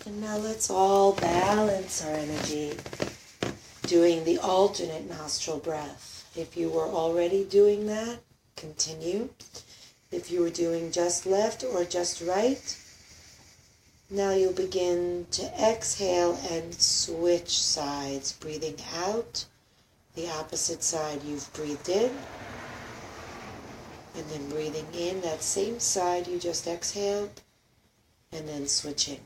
And now let's all balance our energy doing the alternate nostril breath. If you were already doing that, continue. If you were doing just left or just right, now you'll begin to exhale and switch sides, breathing out the opposite side you've breathed in, and then breathing in that same side you just exhaled, and then switching.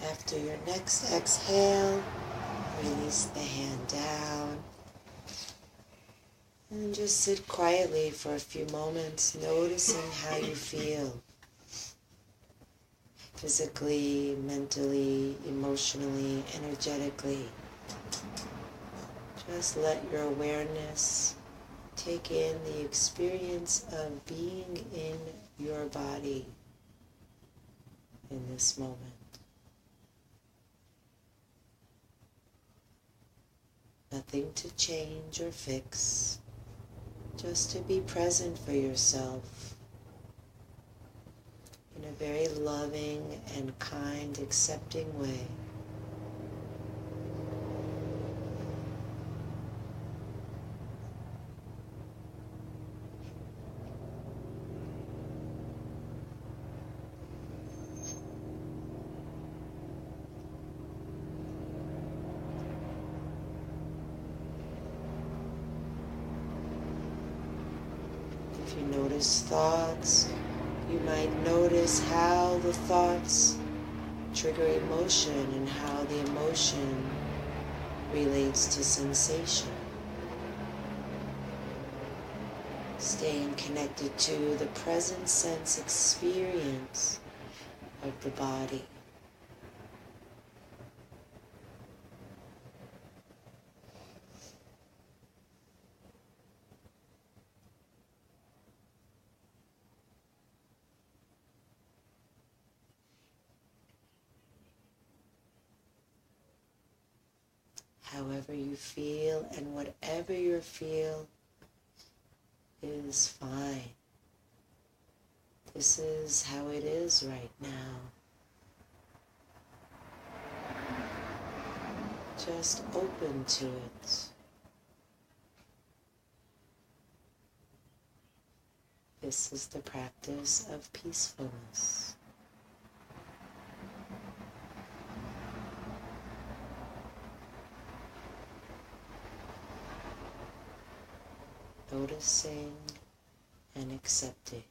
After your next exhale, release the hand down and just sit quietly for a few moments, noticing how you feel physically, mentally, emotionally, energetically. Just let your awareness take in the experience of being in your body in this moment. Nothing to change or fix, just to be present for yourself in a very loving and kind, accepting way. If you notice thoughts, you might notice how the thoughts trigger emotion and how the emotion relates to sensation. Staying connected to the present sense experience of the body. However you feel and whatever you feel is fine. This is how it is right now. Just open to it. This is the practice of peacefulness. Noticing and accepting.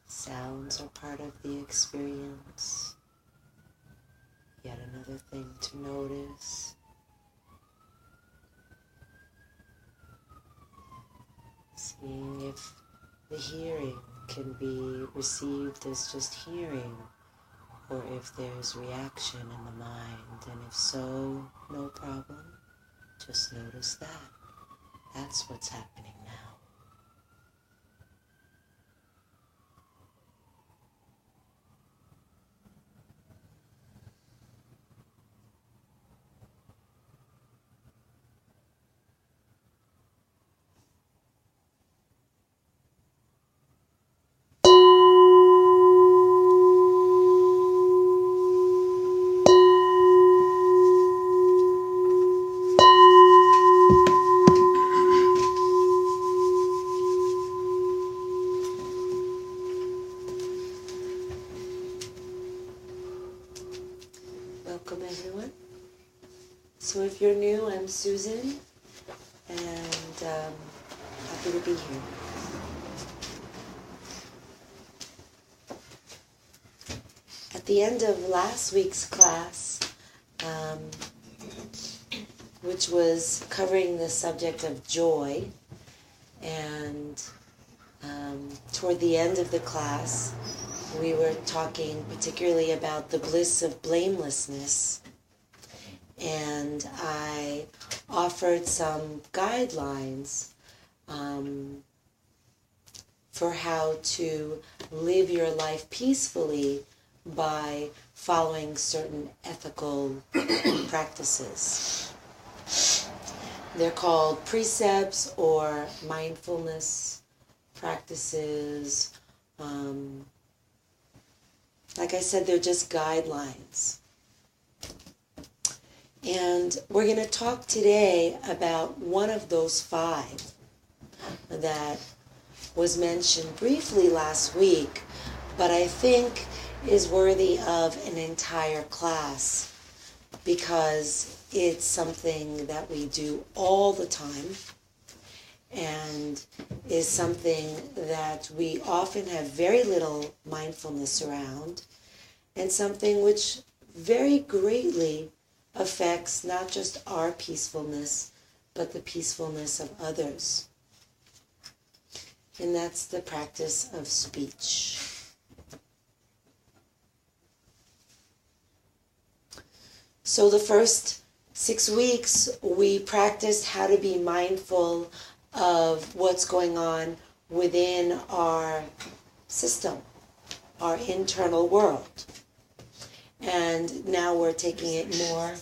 Sounds are part of the experience. Yet another thing to notice. Seeing if the hearing can be received as just hearing, or if there's reaction in the mind, and if so, no problem. Just notice that. That's what's happening now. So if you're new, I'm Susan, and happy to be here. At the end of last week's class, which was covering the subject of joy, and toward the end of the class, we were talking particularly about the bliss of blamelessness, and I offered some guidelines for how to live your life peacefully by following certain ethical practices. They're called precepts or mindfulness practices. Like I said, they're just guidelines. And we're going to talk today about one of those 5 that was mentioned briefly last week, but I think is worthy of an entire class because it's something that we do all the time and is something that we often have very little mindfulness around, and something which very greatly affects not just our peacefulness, but the peacefulness of others. And that's the practice of speech. So the first 6 weeks, we practiced how to be mindful of what's going on within our system, our internal world. And now we're taking it more...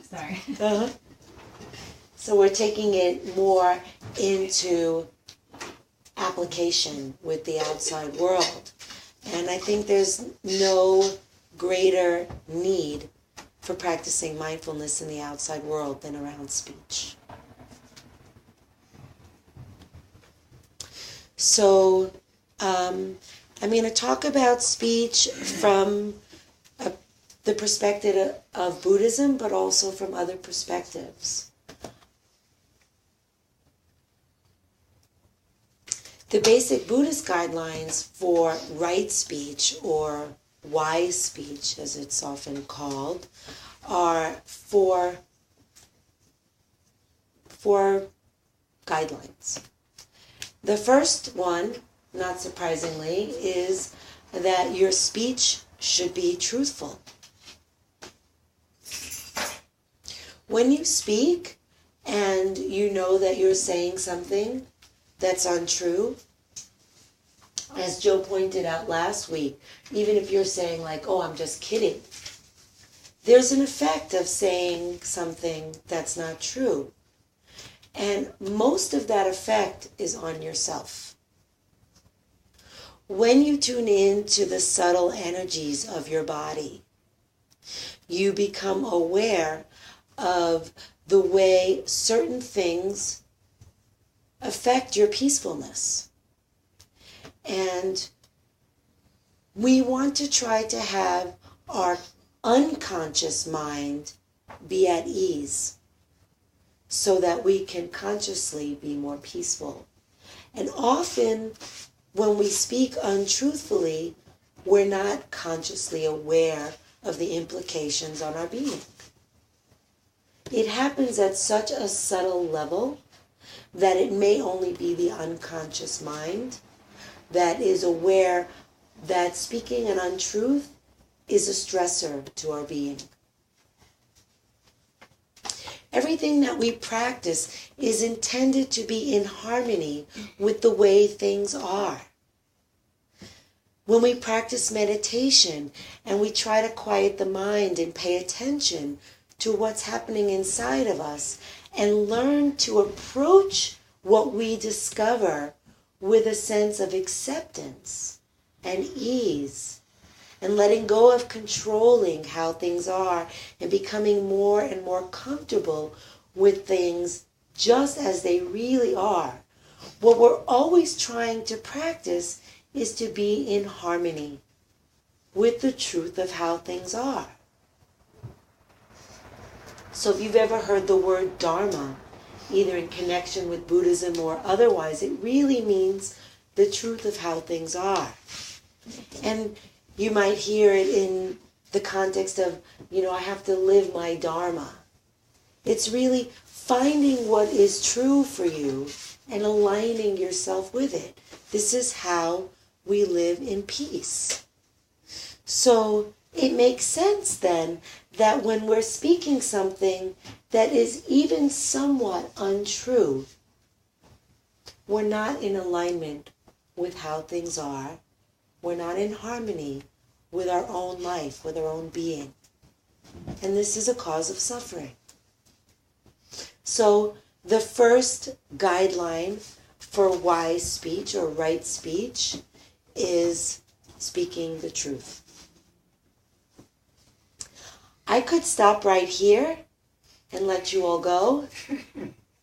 Sorry. So we're taking it more into application with the outside world. And I think there's no greater need for practicing mindfulness in the outside world than around speech. So I'm going to talk about speech from the perspective of Buddhism, but also from other perspectives. The basic Buddhist guidelines for right speech, or wise speech as it's often called, are four guidelines. The first one, not surprisingly, is that your speech should be truthful. When you speak and you know that you're saying something that's untrue, as Joe pointed out last week, even if you're saying like, oh, I'm just kidding, there's an effect of saying something that's not true. And most of that effect is on yourself. When you tune in to the subtle energies of your body, you become aware of the way certain things affect your peacefulness. And we want to try to have our unconscious mind be at ease so that we can consciously be more peaceful. And often when we speak untruthfully, we're not consciously aware of the implications on our being. It happens at such a subtle level that it may only be the unconscious mind that is aware that speaking an untruth is a stressor to our being. Everything that we practice is intended to be in harmony with the way things are. When we practice meditation and we try to quiet the mind and pay attention to what's happening inside of us and learn to approach what we discover with a sense of acceptance and ease, and letting go of controlling how things are and becoming more and more comfortable with things just as they really are. What we're always trying to practice is to be in harmony with the truth of how things are. So if you've ever heard the word Dharma, either in connection with Buddhism or otherwise, it really means the truth of how things are. And you might hear it in the context of, I have to live my Dharma. It's really finding what is true for you and aligning yourself with it. This is how we live in peace. So it makes sense then that when we're speaking something that is even somewhat untrue, we're not in alignment with how things are. We're not in harmony with our own life, with our own being. And this is a cause of suffering. So the first guideline for wise speech or right speech is speaking the truth. I could stop right here and let you all go,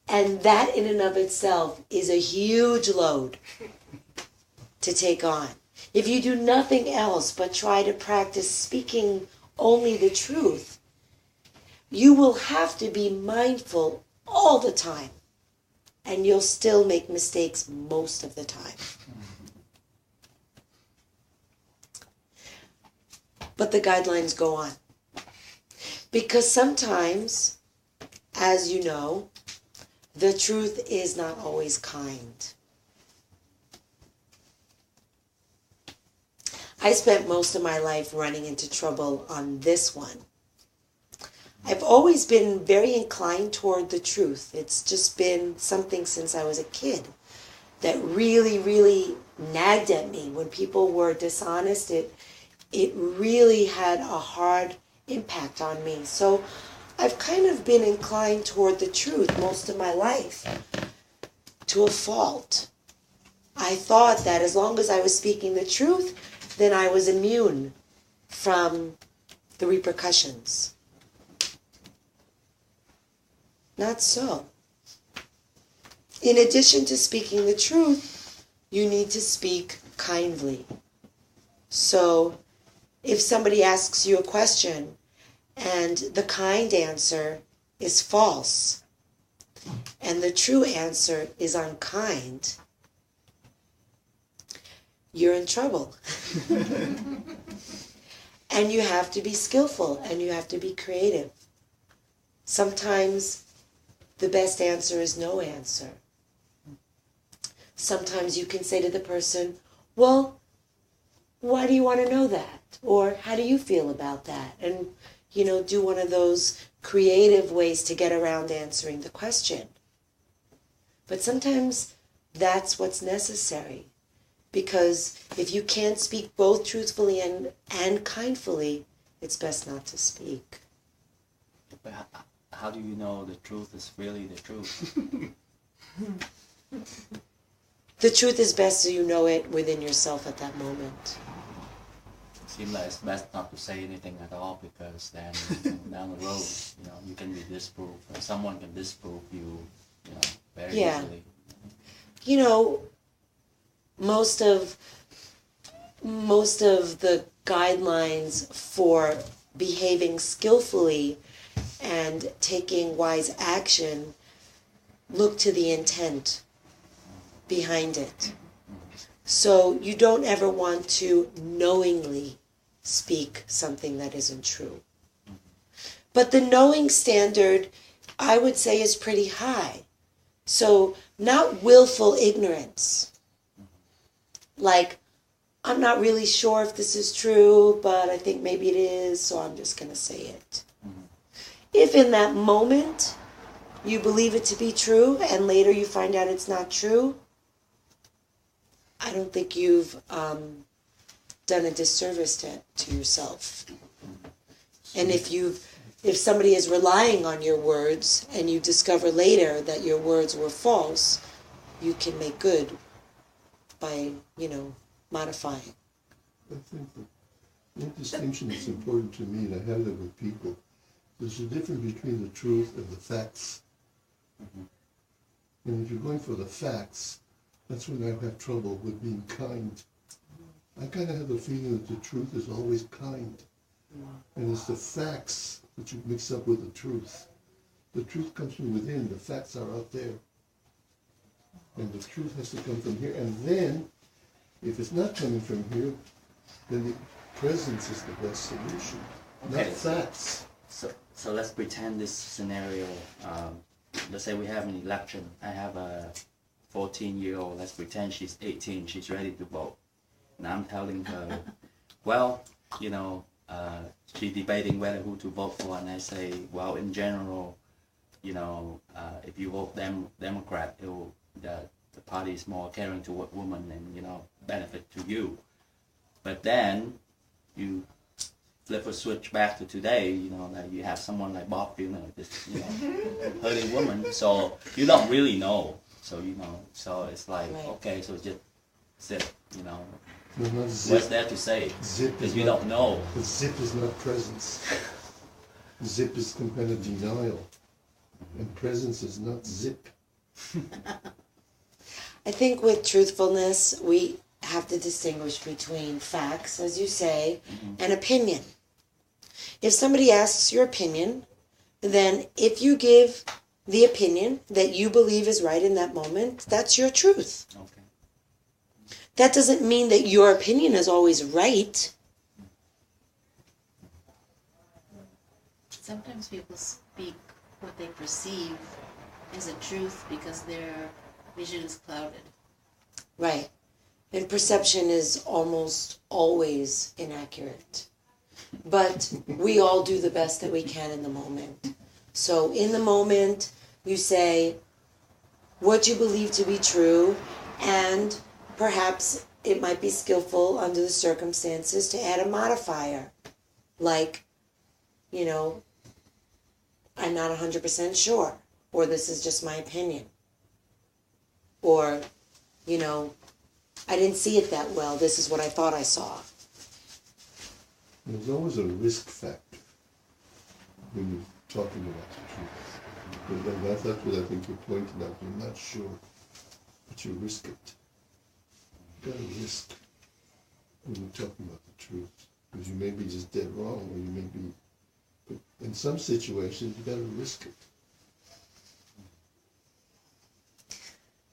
and that in and of itself is a huge load to take on. If you do nothing else but try to practice speaking only the truth, you will have to be mindful all the time, and you'll still make mistakes most of the time. But the guidelines go on. Because sometimes, as you know, the truth is not always kind. I spent most of my life running into trouble on this one. I've always been very inclined toward the truth. It's just been something since I was a kid that really, really nagged at me. When people were dishonest, it really had a hard impact on me. So I've kind of been inclined toward the truth most of my life, to a fault. I thought that as long as I was speaking the truth, then I was immune from the repercussions. Not so. In addition to speaking the truth, you need to speak kindly. So if somebody asks you a question and the kind answer is false and the true answer is unkind, you're in trouble. And you have to be skillful and you have to be creative. Sometimes the best answer is no answer. Sometimes you can say to the person, well, why do you want to know that? Or how do you feel about that? And, do one of those creative ways to get around answering the question. But sometimes that's what's necessary. Because if you can't speak both truthfully and kindfully, it's best not to speak. But how do you know the truth is really the truth? The truth is best so you know it within yourself at that moment. It seems like it's best not to say anything at all, because then down the road, you can be disproved, or someone can disprove you, very easily. Most of the guidelines for behaving skillfully and taking wise action look to the intent behind it. So you don't ever want to knowingly speak something that isn't true. But the knowing standard, I would say, is pretty high. So not willful ignorance. Like, I'm not really sure if this is true, but I think maybe it is, so I'm just going to say it. If in that moment you believe it to be true and later you find out it's not true, I don't think you've done a disservice to yourself. And if somebody is relying on your words and you discover later that your words were false, you can make good by, modifying. I think that one distinction that's important to me, and I have that with people, there's a difference between the truth and the facts. And if you're going for the facts, that's when I have trouble with being kind. I kind of have a feeling that the truth is always kind. And it's the facts that you mix up with the truth. The truth comes from within. The facts are out there. And the truth has to come from here. And then, if it's not coming from here, then the presence is the best solution, not facts. So let's pretend this scenario. Let's say we have an election. I have a 14-year-old. Let's pretend she's 18. She's ready to vote. And I'm telling her, well, you know, she's debating whether who to vote for. And I say, well, in general, you know, if you vote Democrat, the party is more caring toward women and, you know, benefit to you. But then you flip a switch back to today, you know, that you have someone like Bob, you know, just, you know, hurting women. So you don't really know. So, you know, so it's like, okay, so just zip, you know. No, not zip. What's there to say? Zip because is you not, don't know. But zip is not presence. Zip is some kind of denial. And presence is not zip. I think with truthfulness, we have to distinguish between facts, as you say, and opinion. If somebody asks your opinion, then if you give the opinion that you believe is right in that moment, that's your truth. Okay. That doesn't mean that your opinion is always right. Sometimes people speak what they perceive as a truth because their vision is clouded. Right. And perception is almost always inaccurate. But we all do the best that we can in the moment. So in the moment, you say what you believe to be true, and perhaps it might be skillful under the circumstances to add a modifier. Like, you know, I'm not 100% sure, or this is just my opinion. Or, you know, I didn't see it that well, this is what I thought I saw. There's always a risk factor when you're talking about the truth. And that's what I think you're pointing out. You're not sure, but you risk it. You got to risk when you're talking about the truth. Because you may be just dead wrong, or you may be, but in some situations, you got to risk it.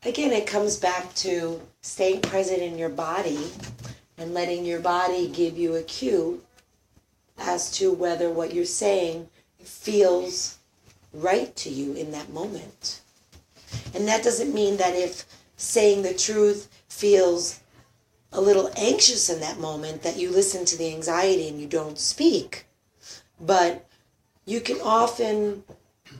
Again, it comes back to staying present in your body and letting your body give you a cue as to whether what you're saying feels right to you in that moment. And that doesn't mean that if saying the truth feels a little anxious in that moment, that you listen to the anxiety and you don't speak. But you can often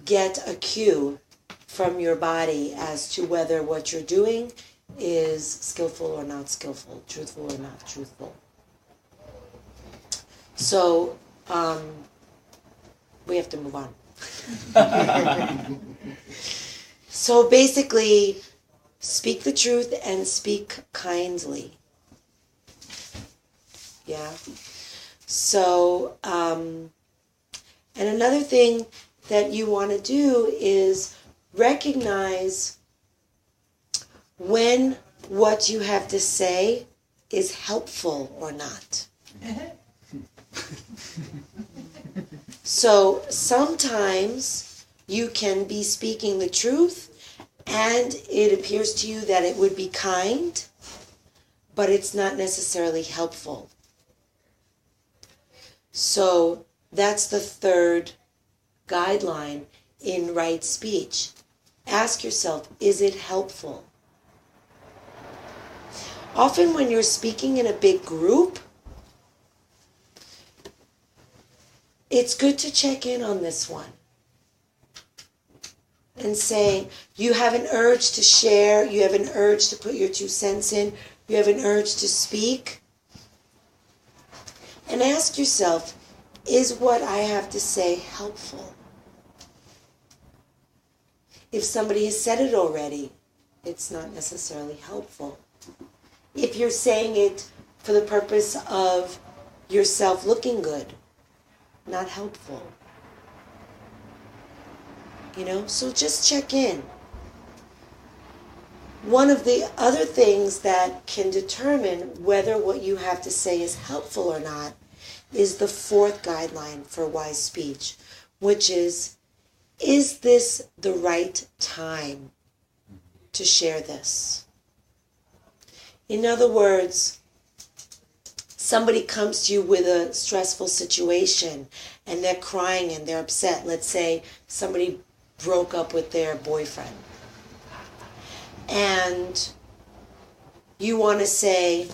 get a cue from your body as to whether what you're doing is skillful or not skillful, truthful or not truthful. So, we have to move on. So basically, speak the truth and speak kindly. Yeah. So, and another thing that you want to do is recognize when what you have to say is helpful or not. So sometimes you can be speaking the truth and it appears to you that it would be kind, but it's not necessarily helpful. So that's the third guideline in right speech. Ask yourself, is it helpful? Often when you're speaking in a big group, it's good to check in on this one and say, you have an urge to share, you have an urge to put your 2 cents in, you have an urge to speak. And ask yourself, is what I have to say helpful? If somebody has said it already, it's not necessarily helpful. If you're saying it for the purpose of yourself looking good, not helpful. You know, so just check in. one of the other things that can determine whether what you have to say is helpful or not is the fourth guideline for wise speech, which is this the right time to share this? In other words, somebody comes to you with a stressful situation and they're crying and they're upset. Let's say somebody broke up with their boyfriend. And you want to say,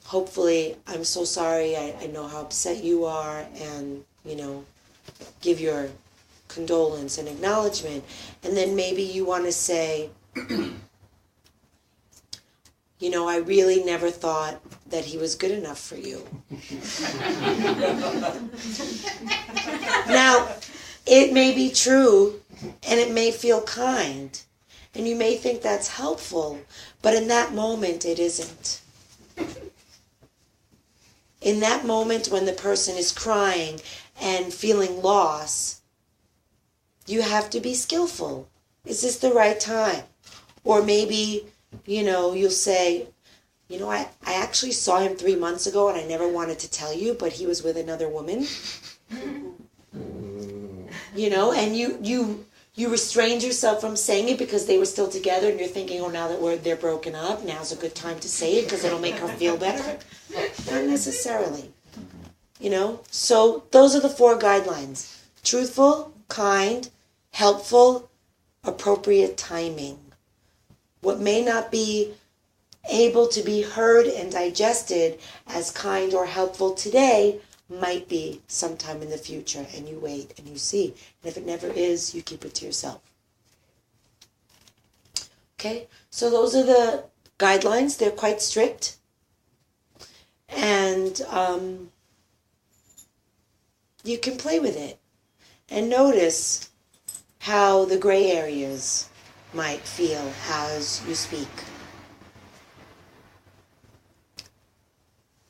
hopefully, I'm so sorry, I know how upset you are, and, give your condolence and acknowledgement. And then maybe you want to say, I really never thought that he was good enough for you. Now, it may be true, and it may feel kind, and you may think that's helpful, but in that moment, it isn't. In that moment when the person is crying and feeling loss, you have to be skillful. Is this the right time? Or maybe, you'll say, I actually saw him 3 months ago and I never wanted to tell you, but he was with another woman. And you restrained yourself from saying it because they were still together, and you're thinking, now that they're broken up, now's a good time to say it because it'll make her feel better. Not necessarily. So those are the 4 guidelines. Truthful, kind, helpful, appropriate timing. What may not be able to be heard and digested as kind or helpful today might be sometime in the future, and you wait and you see. And if it never is, you keep it to yourself. Okay? So those are the guidelines. They're quite strict. And you can play with it and notice how the gray areas might feel as you speak.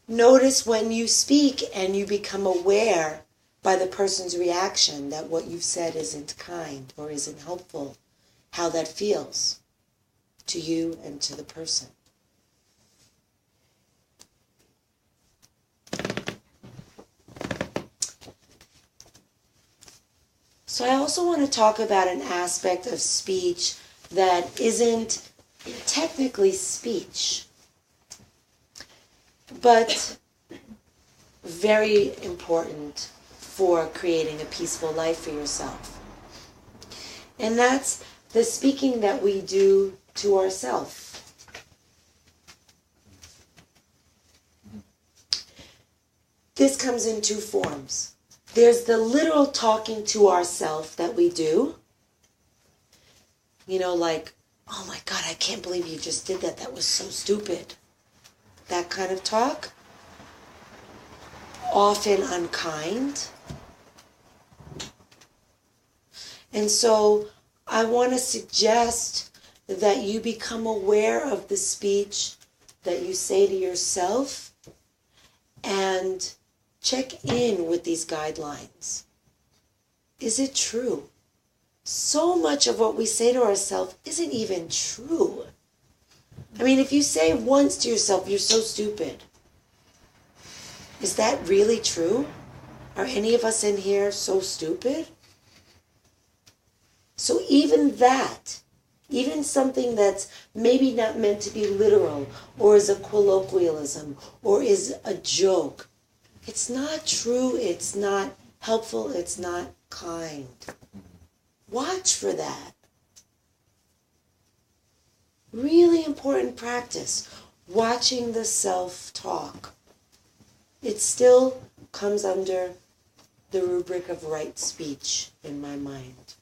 Notice when you speak and you become aware by the person's reaction that what you've said isn't kind or isn't helpful, how that feels to you and to the person. So I also want to talk about an aspect of speech that isn't technically speech, but very important for creating a peaceful life for yourself. And that's the speaking that we do to ourselves. This comes in 2 forms. There's the literal talking to ourselves that we do. Like, oh my God, I can't believe you just did that. That was so stupid. That kind of talk. Often unkind. And so I want to suggest that you become aware of the speech that you say to yourself and check in with these guidelines. Is it true? So much of what we say to ourselves isn't even true. I mean, if you say once to yourself, you're so stupid, is that really true? Are any of us in here so stupid? So even that, even something that's maybe not meant to be literal, or is a colloquialism, or is a joke, it's not true, it's not helpful, it's not kind. Watch for that. Really important practice, watching the self-talk. It still comes under the rubric of right speech in my mind.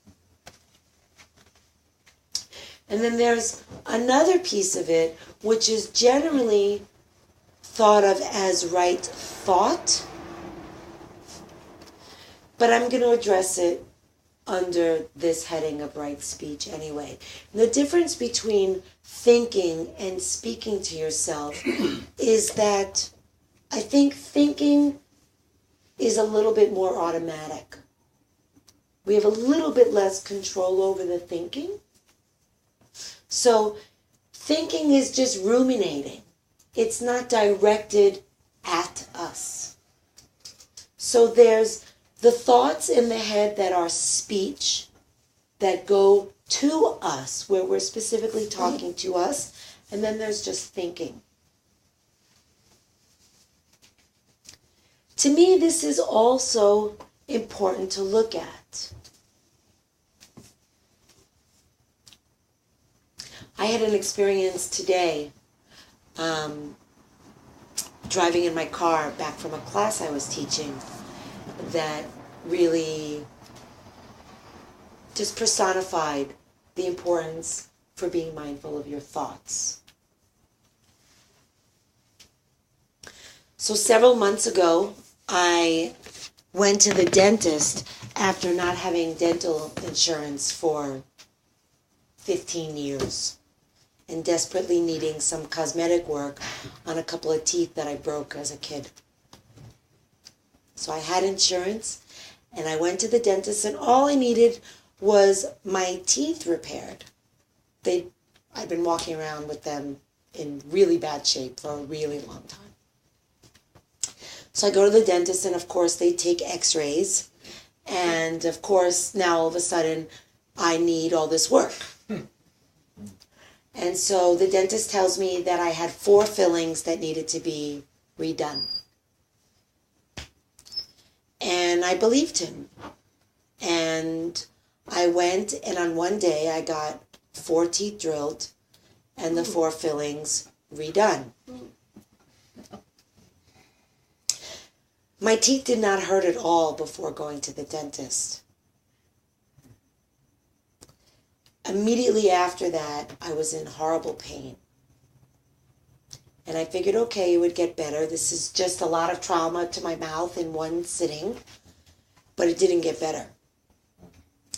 And then there's another piece of it, which is generally thought of as right thought, but I'm going to address it under this heading of right speech anyway. The difference between thinking and speaking to yourself is that I think thinking is a little bit more automatic. We have a little bit less control over the thinking. So thinking is just ruminating. It's not directed at us. So there's the thoughts in the head that are speech, that go to us, where we're specifically talking to us, and then there's just thinking. To me, this is also important to look at. I had an experience today, driving in my car back from a class I was teaching, that really just personified the importance for being mindful of your thoughts. So several months ago, I went to the dentist after not having dental insurance for 15 years and desperately needing some cosmetic work on a couple of teeth that I broke as a kid. So I had insurance, and I went to the dentist, and all I needed was my teeth repaired. I'd been walking around with them in really bad shape for a really long time. So I go to the dentist, and of course they take x-rays, and of course now all of a sudden I need all this work. And so the dentist tells me that I had 4 fillings that needed to be redone. And I believed him. And I went, and on one day I got 4 teeth drilled and the 4 fillings redone. My teeth did not hurt at all before going to the dentist. Immediately after that, I was in horrible pain. And I figured, okay, it would get better. This is just a lot of trauma to my mouth in one sitting. But it didn't get better.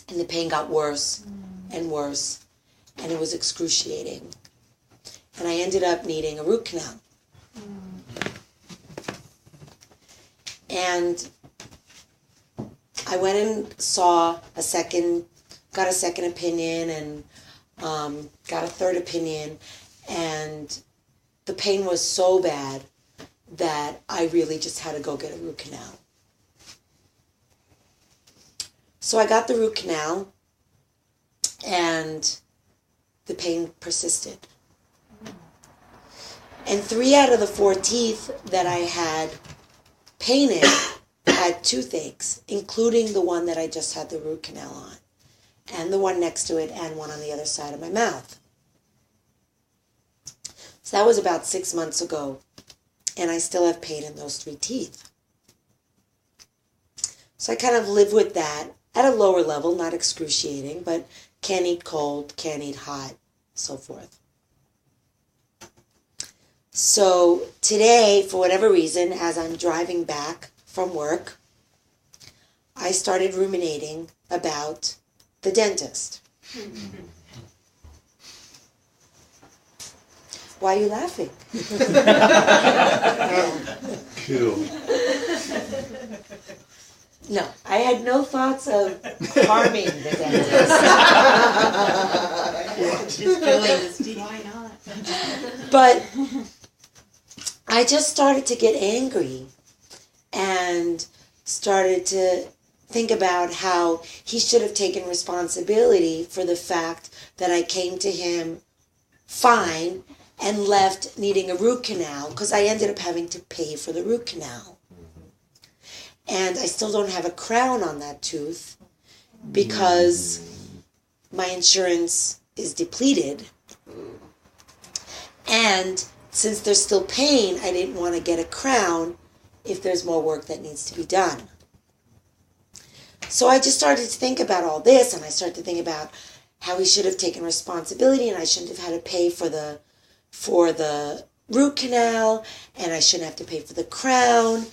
And the pain got worse and worse. And it was excruciating. And I ended up needing a root canal. And I went and got a second opinion, and got a third opinion, and the pain was so bad that I really just had to go get a root canal. So I got the root canal, and the pain persisted. And 3 out of the 4 teeth that I had pain in had toothaches, including the one that I just had the root canal on, and the one next to it, and one on the other side of my mouth. So that was about 6 months ago, and I still have pain in those 3 teeth. So I kind of live with that at a lower level, not excruciating, but can't eat cold, can't eat hot, so forth. So today, for whatever reason, as I'm driving back from work, I started ruminating about the dentist. Why are you laughing? Kill. No, I had no thoughts of harming the dentist. Just filling his teeth. Why not? But I just started to get angry and started to think about how he should have taken responsibility for the fact that I came to him fine and left needing a root canal, because I ended up having to pay for the root canal. And I still don't have a crown on that tooth because my insurance is depleted. And since there's still pain, I didn't want to get a crown if there's more work that needs to be done. So I just started to think about all this, and I started to think about how he should have taken responsibility, and I shouldn't have had to pay for the root canal, and I shouldn't have to pay for the crown,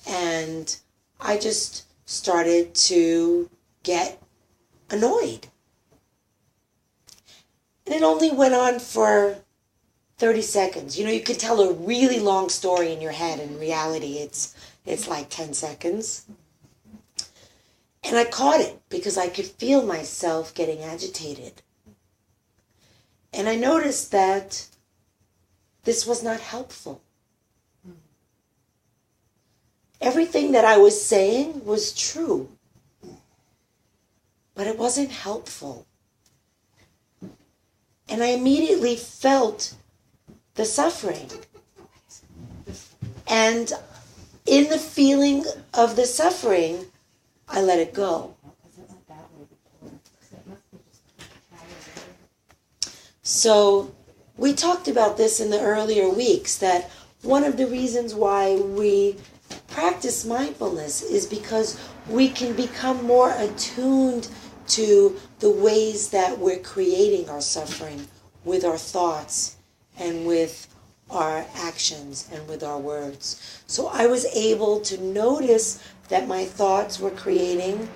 and I just started to get annoyed. And it only went on for 30 seconds. You know, you could tell a really long story in your head. In reality, it's like 10 seconds. And I caught it because I could feel myself getting agitated. And I noticed that this was not helpful. Everything that I was saying was true, but it wasn't helpful. And I immediately felt the suffering. And in the feeling of the suffering, I let it go. So we talked about this in the earlier weeks, that one of the reasons why we practice mindfulness is because we can become more attuned to the ways that we're creating our suffering with our thoughts and with our actions and with our words. So I was able to notice that my thoughts were creating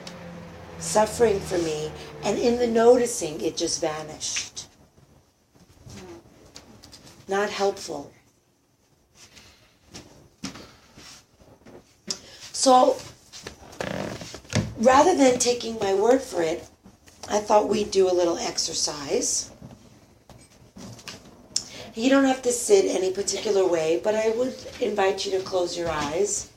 suffering for me, and in the noticing, it just vanished. Not helpful. So, rather than taking my word for it, I thought we'd do a little exercise. You don't have to sit any particular way, but I would invite you to close your eyes.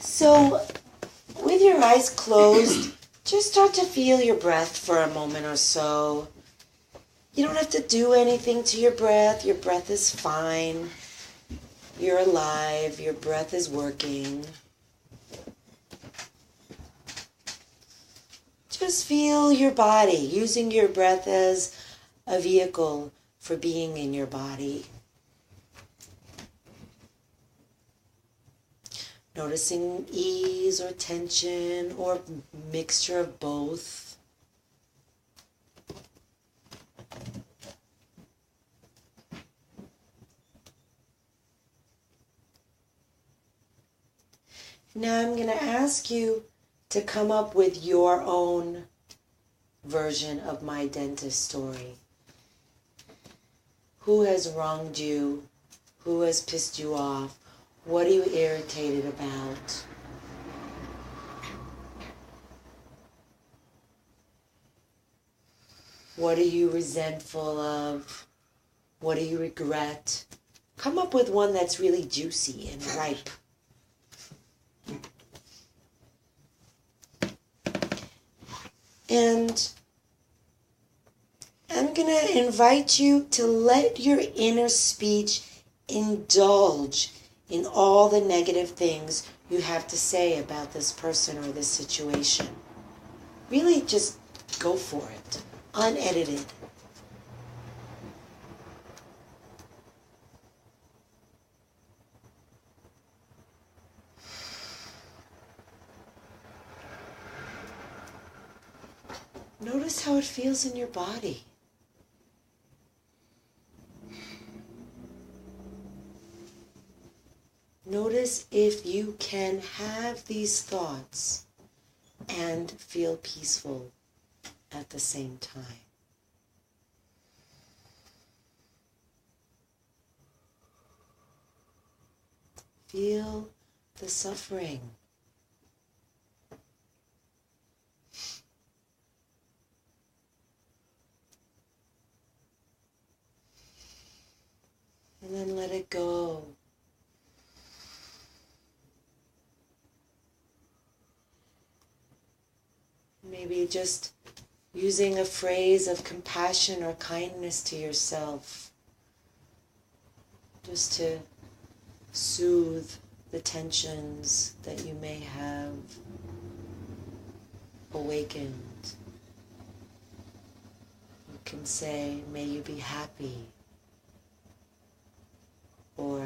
So, with your eyes closed, just start to feel your breath for a moment or so. You don't have to do anything to your breath. Your breath is fine. You're alive. Your breath is working. Just feel your body, using your breath as a vehicle for being in your body. Noticing ease or tension or mixture of both. Now I'm going to ask you to come up with your own version of my dentist story. Who has wronged you? Who has pissed you off? What are you irritated about? What are you resentful of? What do you regret? Come up with one that's really juicy and ripe. And I'm going to invite you to let your inner speech indulge in all the negative things you have to say about this person or this situation. Really just go for it, unedited. Notice how it feels in your body. Notice if you can have these thoughts and feel peaceful at the same time. Feel the suffering. And then let it go. Maybe just using a phrase of compassion or kindness to yourself, just to soothe the tensions that you may have awakened. You can say, may you be happy, or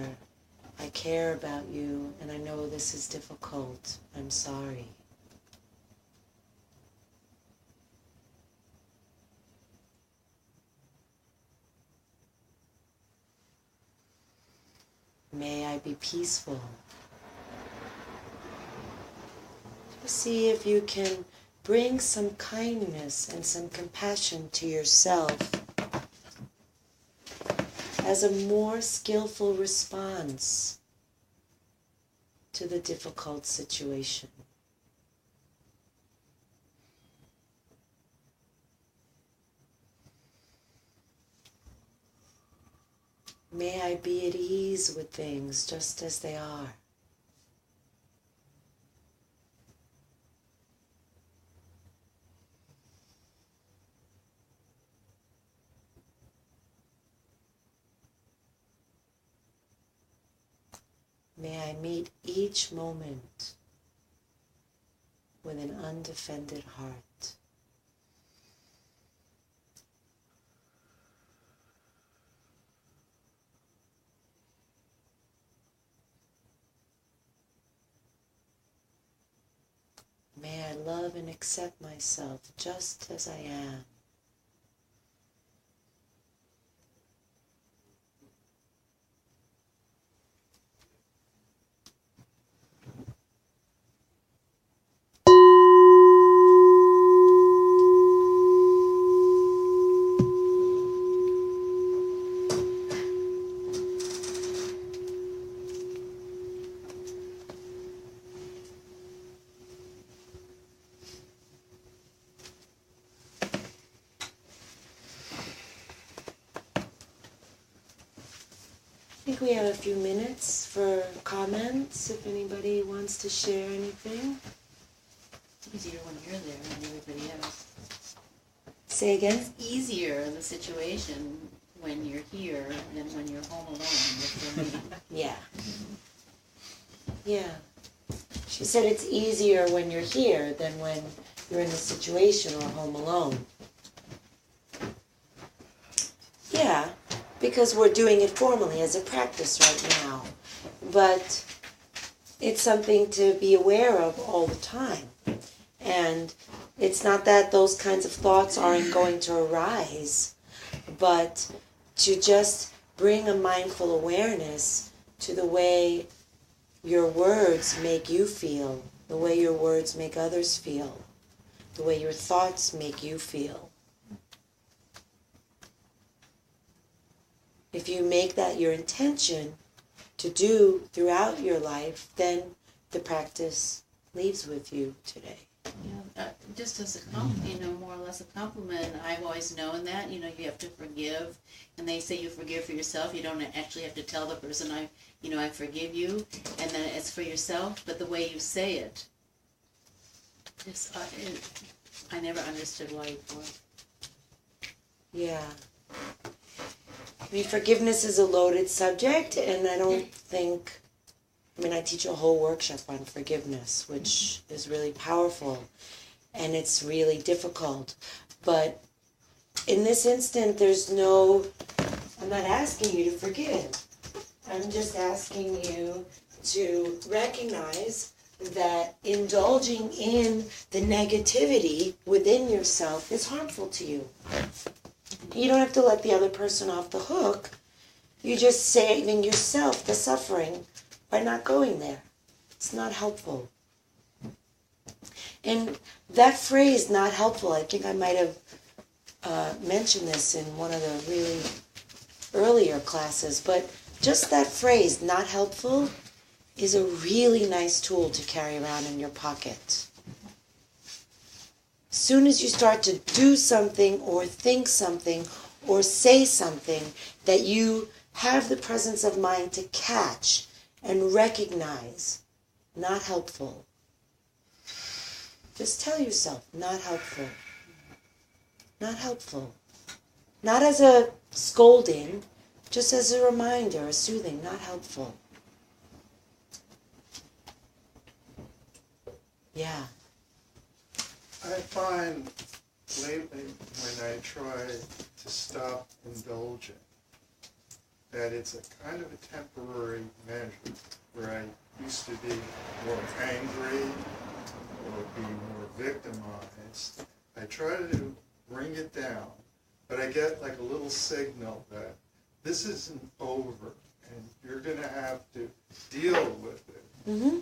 I care about you and I know this is difficult, I'm sorry. May I be peaceful. See if you can bring some kindness and some compassion to yourself as a more skillful response to the difficult situation. May I be at ease with things just as they are. May I meet each moment with an undefended heart. May I love and accept myself just as I am. I think we have a few minutes for comments, if anybody wants to share anything. It's easier when you're there than everybody else. Say again? It's easier, the situation, when you're here than when you're home alone with your meeting. Yeah. Yeah. She said it's easier when you're here than when you're in a situation or home alone. Yeah, because we're doing it formally as a practice right now. But it's something to be aware of all the time. And it's not that those kinds of thoughts aren't going to arise, but to just bring a mindful awareness to the way your words make you feel, the way your words make others feel, the way your thoughts make you feel. If you make that your intention to do throughout your life, then the practice leaves with you today. Yeah, just as a more or less a compliment, I've always known that, you have to forgive, and they say you forgive for yourself. You don't actually have to tell the person, I forgive you, and then it's for yourself, but the way you say it, I never understood why before. Yeah. I mean, forgiveness is a loaded subject, and I don't think, I teach a whole workshop on forgiveness, which is really powerful, and it's really difficult. But in this instant, I'm not asking you to forgive. I'm just asking you to recognize that indulging in the negativity within yourself is harmful to you. You don't have to let the other person off the hook. You're just saving yourself the suffering by not going there. It's not helpful. And that phrase, not helpful, I think I might have mentioned this in one of the really earlier classes, but just that phrase, not helpful, is a really nice tool to carry around in your pocket. As soon as you start to do something or think something or say something that you have the presence of mind to catch and recognize, not helpful. Just tell yourself, not helpful. Not helpful. Not as a scolding, just as a reminder, a soothing, not helpful. Yeah. I find lately when I try to stop indulging that it's a kind of a temporary measure where I used to be more angry or be more victimized. I try to bring it down, but I get like a little signal that this isn't over and you're going to have to deal with it. Mm-hmm.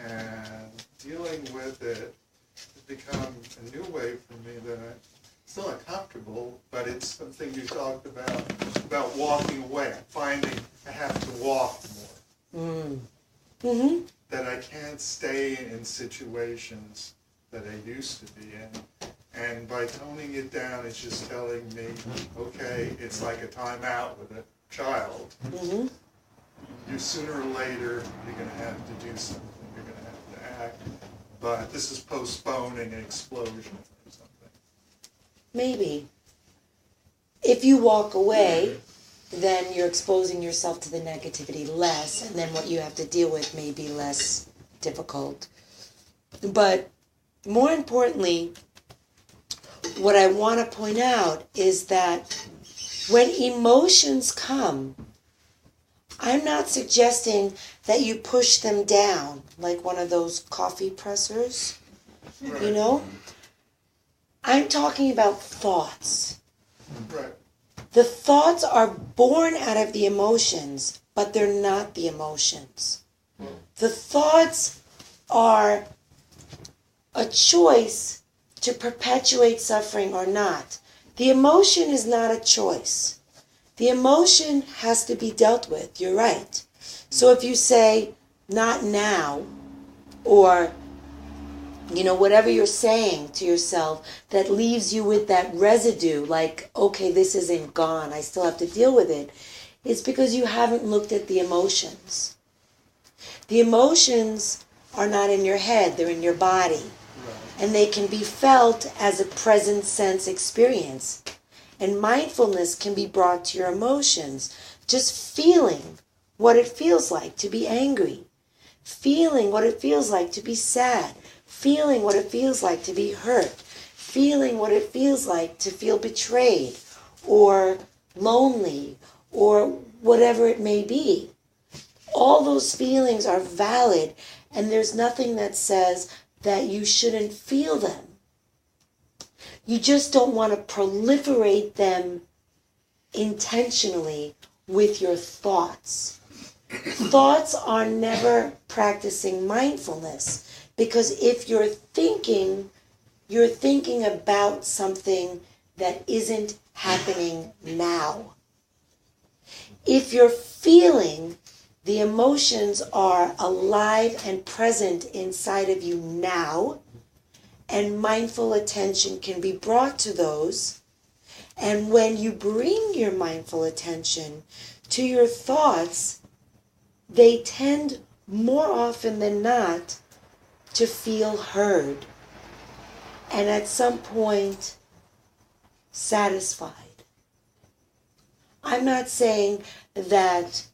And dealing with it has become a new way for me that I'm still uncomfortable, but it's something you talked about walking away. I'm finding I have to walk more. Mm. Mm-hmm. That I can't stay in situations that I used to be in. And by toning it down, it's just telling me, okay, it's like a timeout with a child. Mm-hmm. You sooner or later, you're going to have to do something. You're going to have to act. But this is postponing an explosion or something. Maybe. If you walk away, then you're exposing yourself to the negativity less, and then what you have to deal with may be less difficult. But more importantly, what I want to point out is that when emotions come, I'm not suggesting that you push them down like one of those coffee pressers, Right. you know? I'm talking about thoughts. Right. The thoughts are born out of the emotions, but they're not the emotions. The thoughts are a choice to perpetuate suffering or not. The emotion is not a choice. The emotion has to be dealt with. You're right. So if you say, not now, or, you know, whatever you're saying to yourself that leaves you with that residue, like, okay, this isn't gone, I still have to deal with it, it's because you haven't looked at the emotions. The emotions are not in your head, they're in your body. And they can be felt as a present sense experience. And mindfulness can be brought to your emotions. Just feeling what it feels like to be angry. Feeling what it feels like to be sad. Feeling what it feels like to be hurt. Feeling what it feels like to feel betrayed or lonely or whatever it may be. All those feelings are valid, and there's nothing that says that you shouldn't feel them. You just don't want to proliferate them intentionally with your thoughts. Thoughts are never practicing mindfulness, because if you're thinking about something that isn't happening now. If you're feeling, the emotions are alive and present inside of you now, and mindful attention can be brought to those. And when you bring your mindful attention to your thoughts, they tend more often than not to feel heard, and at some point satisfied. I'm not saying that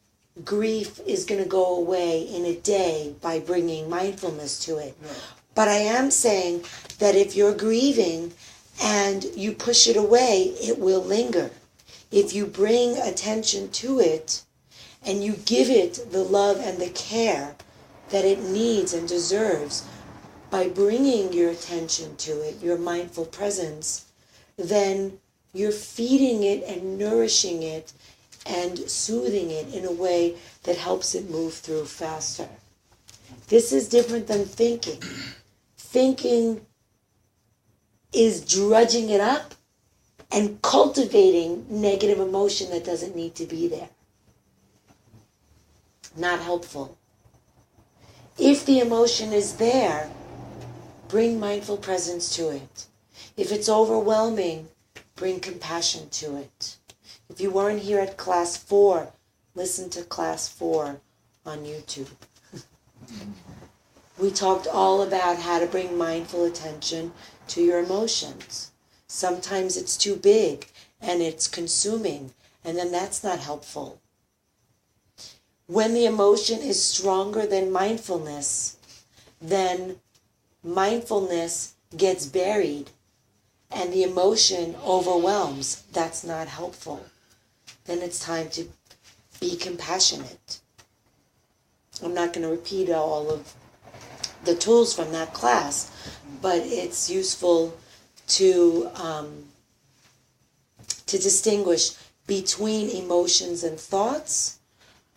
grief is going to go away in a day by bringing mindfulness to it. No. But I am saying that if you're grieving and you push it away, it will linger. If you bring attention to it and you give it the love and the care that it needs and deserves, by bringing your attention to it, your mindful presence, then you're feeding it and nourishing it and soothing it in a way that helps it move through faster. This is different than thinking. Thinking is drudging it up and cultivating negative emotion that doesn't need to be there. Not helpful. If the emotion is there, bring mindful presence to it. If it's overwhelming, bring compassion to it. If you weren't here at class 4, listen to class 4 on YouTube. We talked all about how to bring mindful attention to your emotions. Sometimes it's too big and it's consuming, and then that's not helpful. When the emotion is stronger than mindfulness, then mindfulness gets buried and the emotion overwhelms. That's not helpful. Then it's time to be compassionate. I'm not going to repeat all of the tools from that class, but it's useful to distinguish between emotions and thoughts,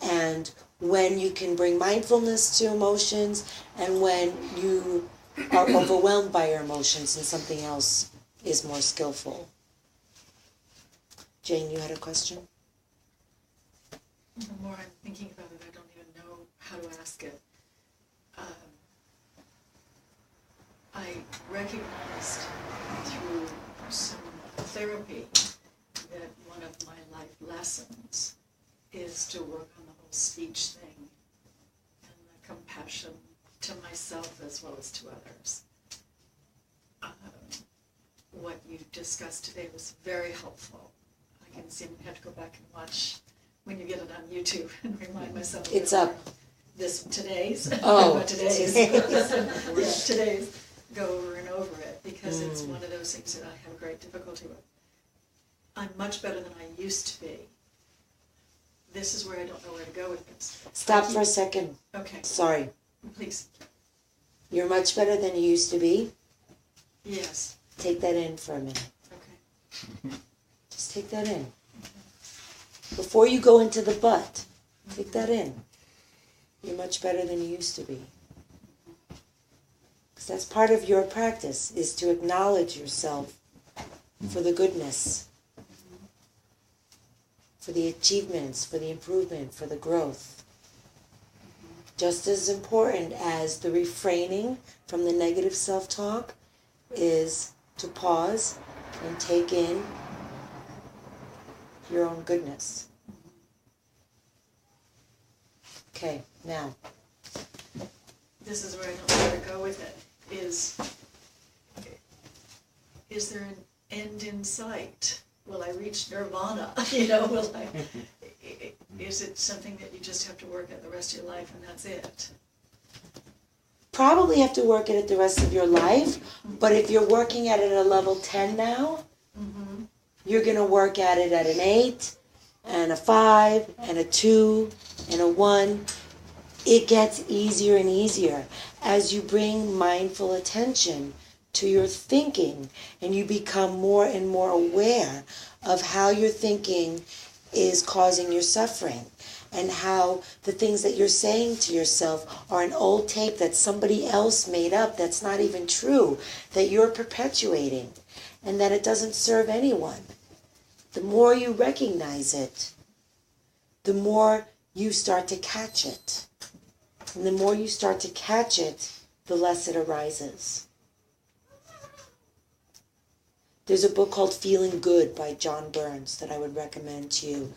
And when you can bring mindfulness to emotions, and when you are overwhelmed by your emotions and something else is more skillful. Jane, you had a question? The more I'm thinking about it, I don't even know how to ask it. I recognized through some therapy that one of my life lessons is to work on the whole speech thing and the compassion to myself as well as to others. What you discussed today was very helpful. I can see I'm going to have to go back and watch when you get it on YouTube and remind myself. It's up. Today's. Oh. Today's. Yeah, today's. Go over and over it because it's one of those things that I have great difficulty with. I'm much better than I used to be. This is where I don't know where to go with this. Stop for a second. Okay. Sorry. Please. You're much better than you used to be? Yes. Take that in for a minute. Okay. Just take that in. Before you go into the but, take that in. You're much better than you used to be. Because that's part of your practice, is to acknowledge yourself for the goodness, for the achievements, for the improvement, for the growth. Just as important as the refraining from the negative self-talk is to pause and take in your own goodness. Okay, now. This is where I don't know where to go with it. Is there an end in sight? Will I reach nirvana? Will I? Is it something that you just have to work at the rest of your life and that's it? Probably have to work at it the rest of your life, but if you're working at it at a level 10 now, you're going to work at it at an 8, and a 5, and a 2, and a 1. It gets easier and easier as you bring mindful attention to your thinking and you become more and more aware of how your thinking is causing your suffering and how the things that you're saying to yourself are an old tape that somebody else made up that's not even true, that you're perpetuating, and that it doesn't serve anyone. The more you recognize it, the more you start to catch it. And the more you start to catch it, the less it arises. There's a book called Feeling Good by John Burns that I would recommend to you.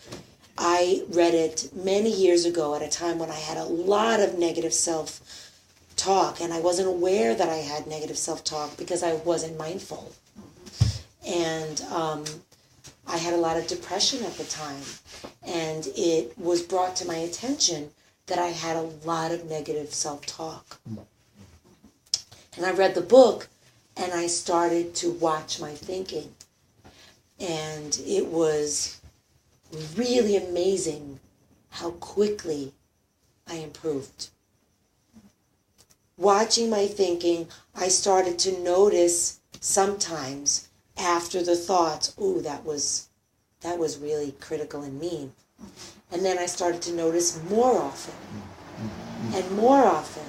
I read it many years ago at a time when I had a lot of negative self-talk, and I wasn't aware that I had negative self-talk because I wasn't mindful. And I had a lot of depression at the time, and it was brought to my attention that I had a lot of negative self-talk. And I read the book, and I started to watch my thinking. And it was really amazing how quickly I improved. Watching my thinking, I started to notice sometimes after the thoughts, ooh, that was really critical and mean. And then I started to notice more often and more often.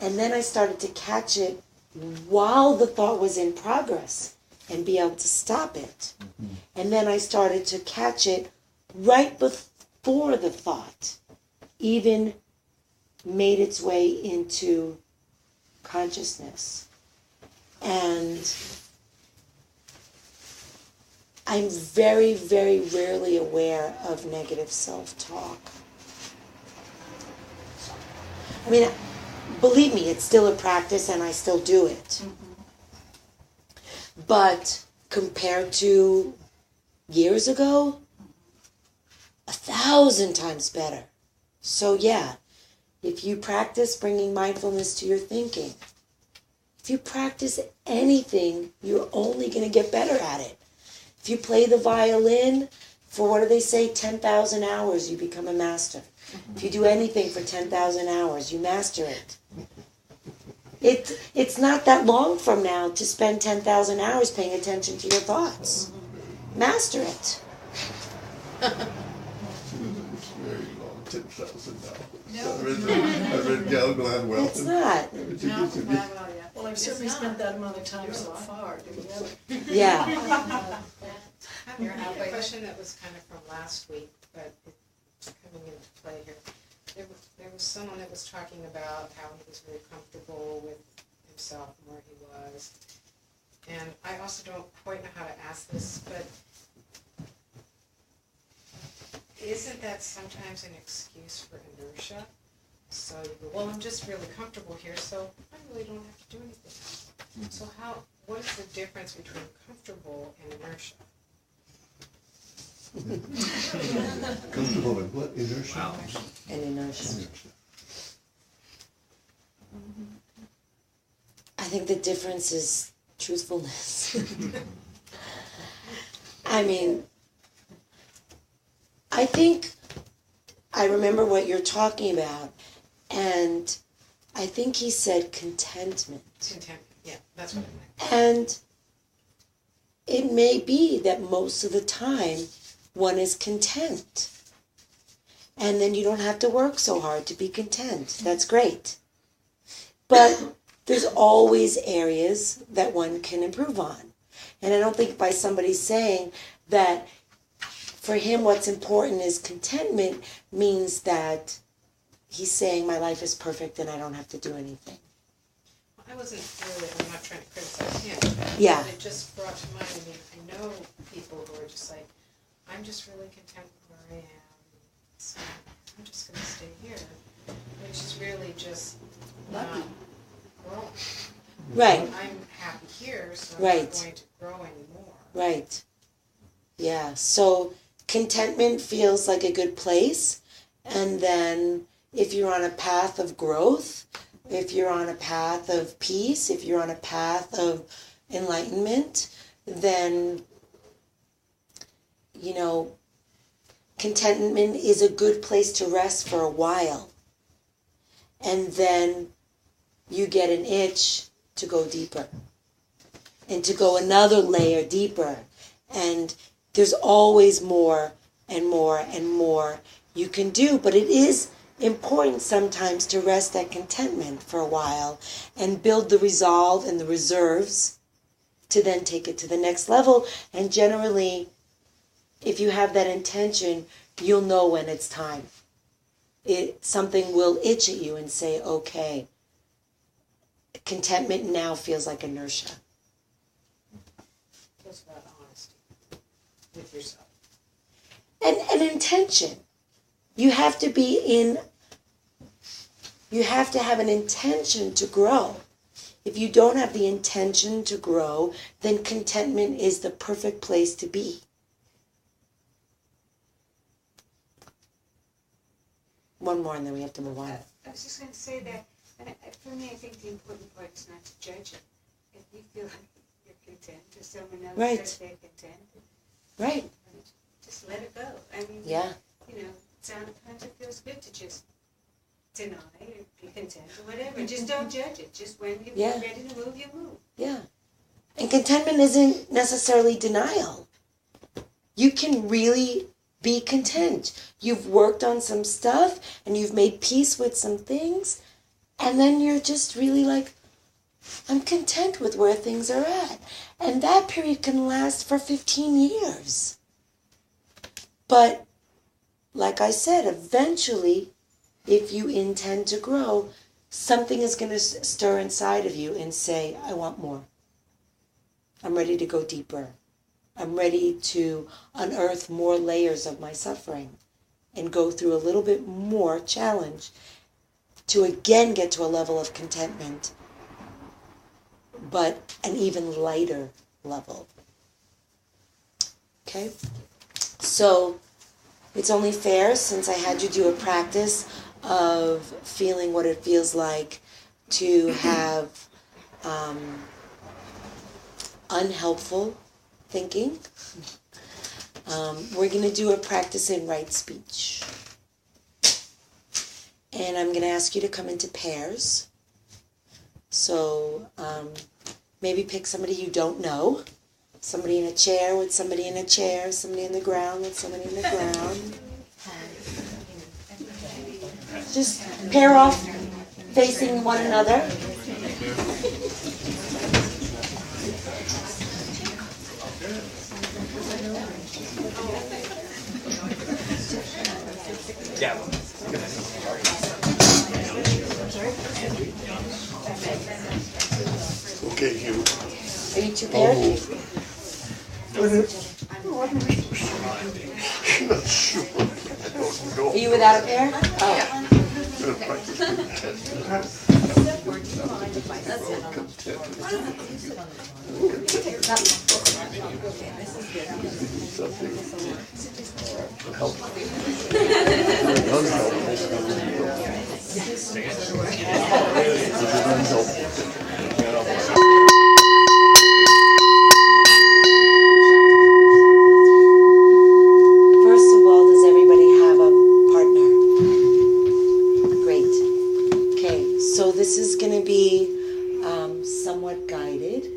And then I started to catch it while the thought was in progress and be able to stop it. And then I started to catch it right before the thought even made its way into consciousness. And I'm very, very rarely aware of negative self-talk. I mean, believe me, it's still a practice and I still do it. But compared to years ago, 1,000 times better. So yeah, if you practice bringing mindfulness to your thinking, if you practice anything, you're only going to get better at it. If you play the violin for, what do they say, 10,000 hours, you become a master. If you do anything for 10,000 hours, you master it. It's not that long from now to spend 10,000 hours paying attention to your thoughts. Master it. It's very long. $10,000. I read Gal Gladwell. It's not. It's No, a good- Well, I've certainly spent that amount of time so far together. Yeah. I have a question that was kind of from last week, but it's coming into play here. There was someone that was talking about how he was very comfortable with himself and where he was. And I also don't quite know how to ask this, but isn't that sometimes an excuse for inertia? So you go, well, I'm just really comfortable here, so I really don't have to do anything. So what is the difference between comfortable and inertia? Comfortable in what? Inertia? Wow. And inertia. I think the difference is truthfulness. I mean, I think I remember what you're talking about, and I think he said contentment. Contentment, yeah, that's what I meant. And it may be that most of the time one is content. And then you don't have to work so hard to be content. That's great. But there's always areas that one can improve on. And I don't think by somebody saying that for him what's important is contentment means that he's saying my life is perfect and I don't have to do anything. I wasn't really, I'm not trying to criticize him. Yeah. But it just brought to mind, I mean, I know people who are just like, I'm just really content with where I am, so I'm just going to stay here, which is really just not growing. Right, I'm happy here, so I'm Right. not going to grow anymore. right. Yeah, so contentment feels like a good place, and then if you're on a path of growth, if you're on a path of peace, if you're on a path of enlightenment, then, you know, contentment is a good place to rest for a while. And then you get an itch to go deeper and to go another layer deeper. And there's always more and more and more you can do, but it is important sometimes to rest at contentment for a while and build the resolve and the reserves to then take it to the next level. And generally, if you have that intention, you'll know when it's time. Something will itch at you and say, okay, contentment now feels like inertia. It's about honesty with yourself. And an intention. You have to have an intention to grow. If you don't have the intention to grow, then contentment is the perfect place to be. One more and then we have to move on. I was just going to say that, for me, I think the important part is not to judge it. If you feel like you're content, or someone else Right. says they're content, Right. just let it go. I mean, Yeah. you know, sometimes it feels good to just deny or be content or whatever. Just don't judge it. Just when you're Yeah. ready to move, you move. Yeah. And contentment isn't necessarily denial. You can really be content. You've worked on some stuff and you've made peace with some things, and then you're just really like, I'm content with where things are at. And that period can last for 15 years. But, like I said, eventually, if you intend to grow, something is going to stir inside of you and say, I want more. I'm ready to go deeper. I'm ready to unearth more layers of my suffering and go through a little bit more challenge to again get to a level of contentment, but an even lighter level. Okay? So it's only fair, since I had you do a practice of feeling what it feels like to have unhelpful thinking. We're going to do a practice in right speech. And I'm going to ask you to come into pairs. So maybe pick somebody you don't know. Somebody in a chair with somebody in a chair, somebody in the ground with somebody in the ground. Just pair off facing one another. Okay, Hugh. Are you two paired? Not sure. I don't know. Are you without a pair? Oh. First of all, does everybody have a partner? Great. Okay, so this is going to be somewhat guided.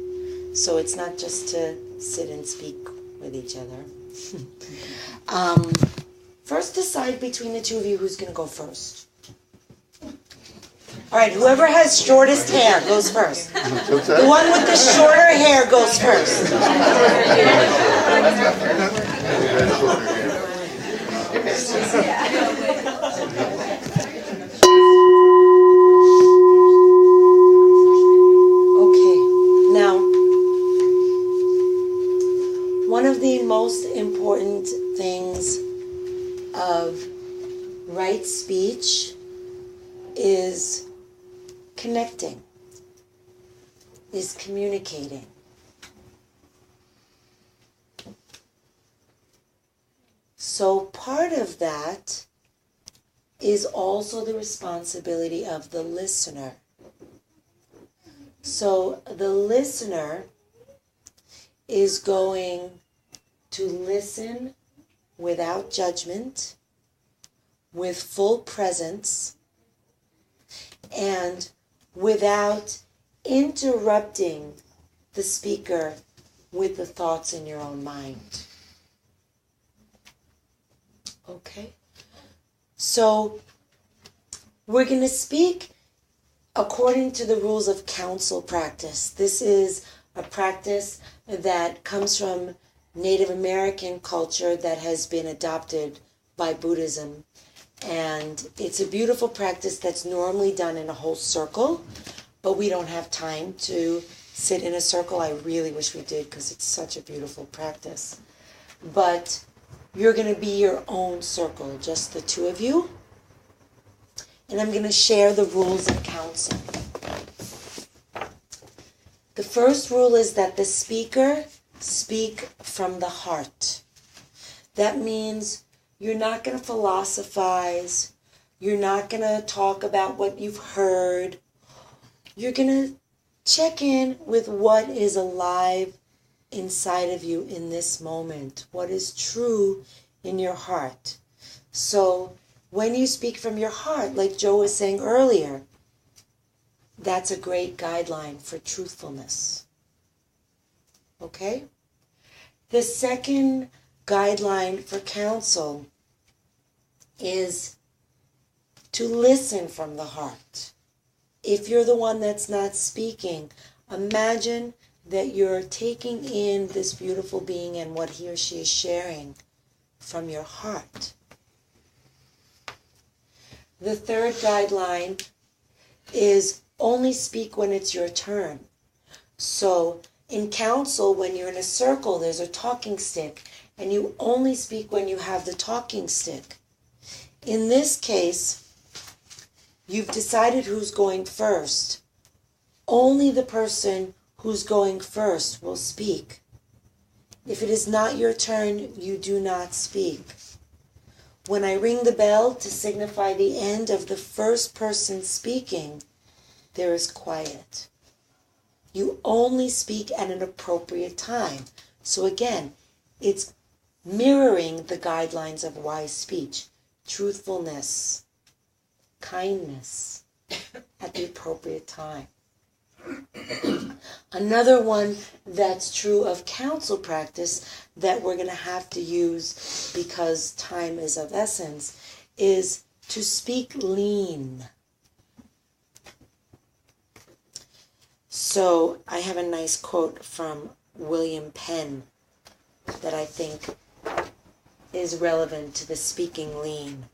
So it's not just to sit and speak with each other. First, decide between the two of you who's going to go first. All right, whoever has shortest hair goes first. The one with the shorter hair goes first. Okay, now, one of the most important things of right speech is connecting, is communicating. So part of that is also the responsibility of the listener. So the listener is going to listen without judgment, with full presence, and without interrupting the speaker with the thoughts in your own mind. Okay? So, we're going to speak according to the rules of council practice. This is a practice that comes from Native American culture that has been adopted by Buddhism. And it's a beautiful practice that's normally done in a whole circle, but we don't have time to sit in a circle. I really wish we did because it's such a beautiful practice. But you're going to be your own circle, just the two of you. And I'm going to share the rules of council. The first rule is that the speaker speak from the heart. That means you're not going to philosophize. You're not going to talk about what you've heard. You're going to check in with what is alive inside of you in this moment, what is true in your heart. So when you speak from your heart, like Joe was saying earlier, that's a great guideline for truthfulness. Okay? The second guideline for counsel is to listen from the heart. If you're the one that's not speaking, imagine that you're taking in this beautiful being and what he or she is sharing from your heart. The third guideline is only speak when it's your turn. So in council, when you're in a circle, there's a talking stick, and you only speak when you have the talking stick. In this case, you've decided who's going first. Only the person who's going first will speak. If it is not your turn, you do not speak. When I ring the bell to signify the end of the first person speaking, there is quiet. You only speak at an appropriate time. So again, it's mirroring the guidelines of wise speech, truthfulness, kindness at the appropriate time. Another one that's true of counsel practice that we're going to have to use because time is of essence is to speak lean. So I have a nice quote from William Penn that I think is relevant to the speaking lean.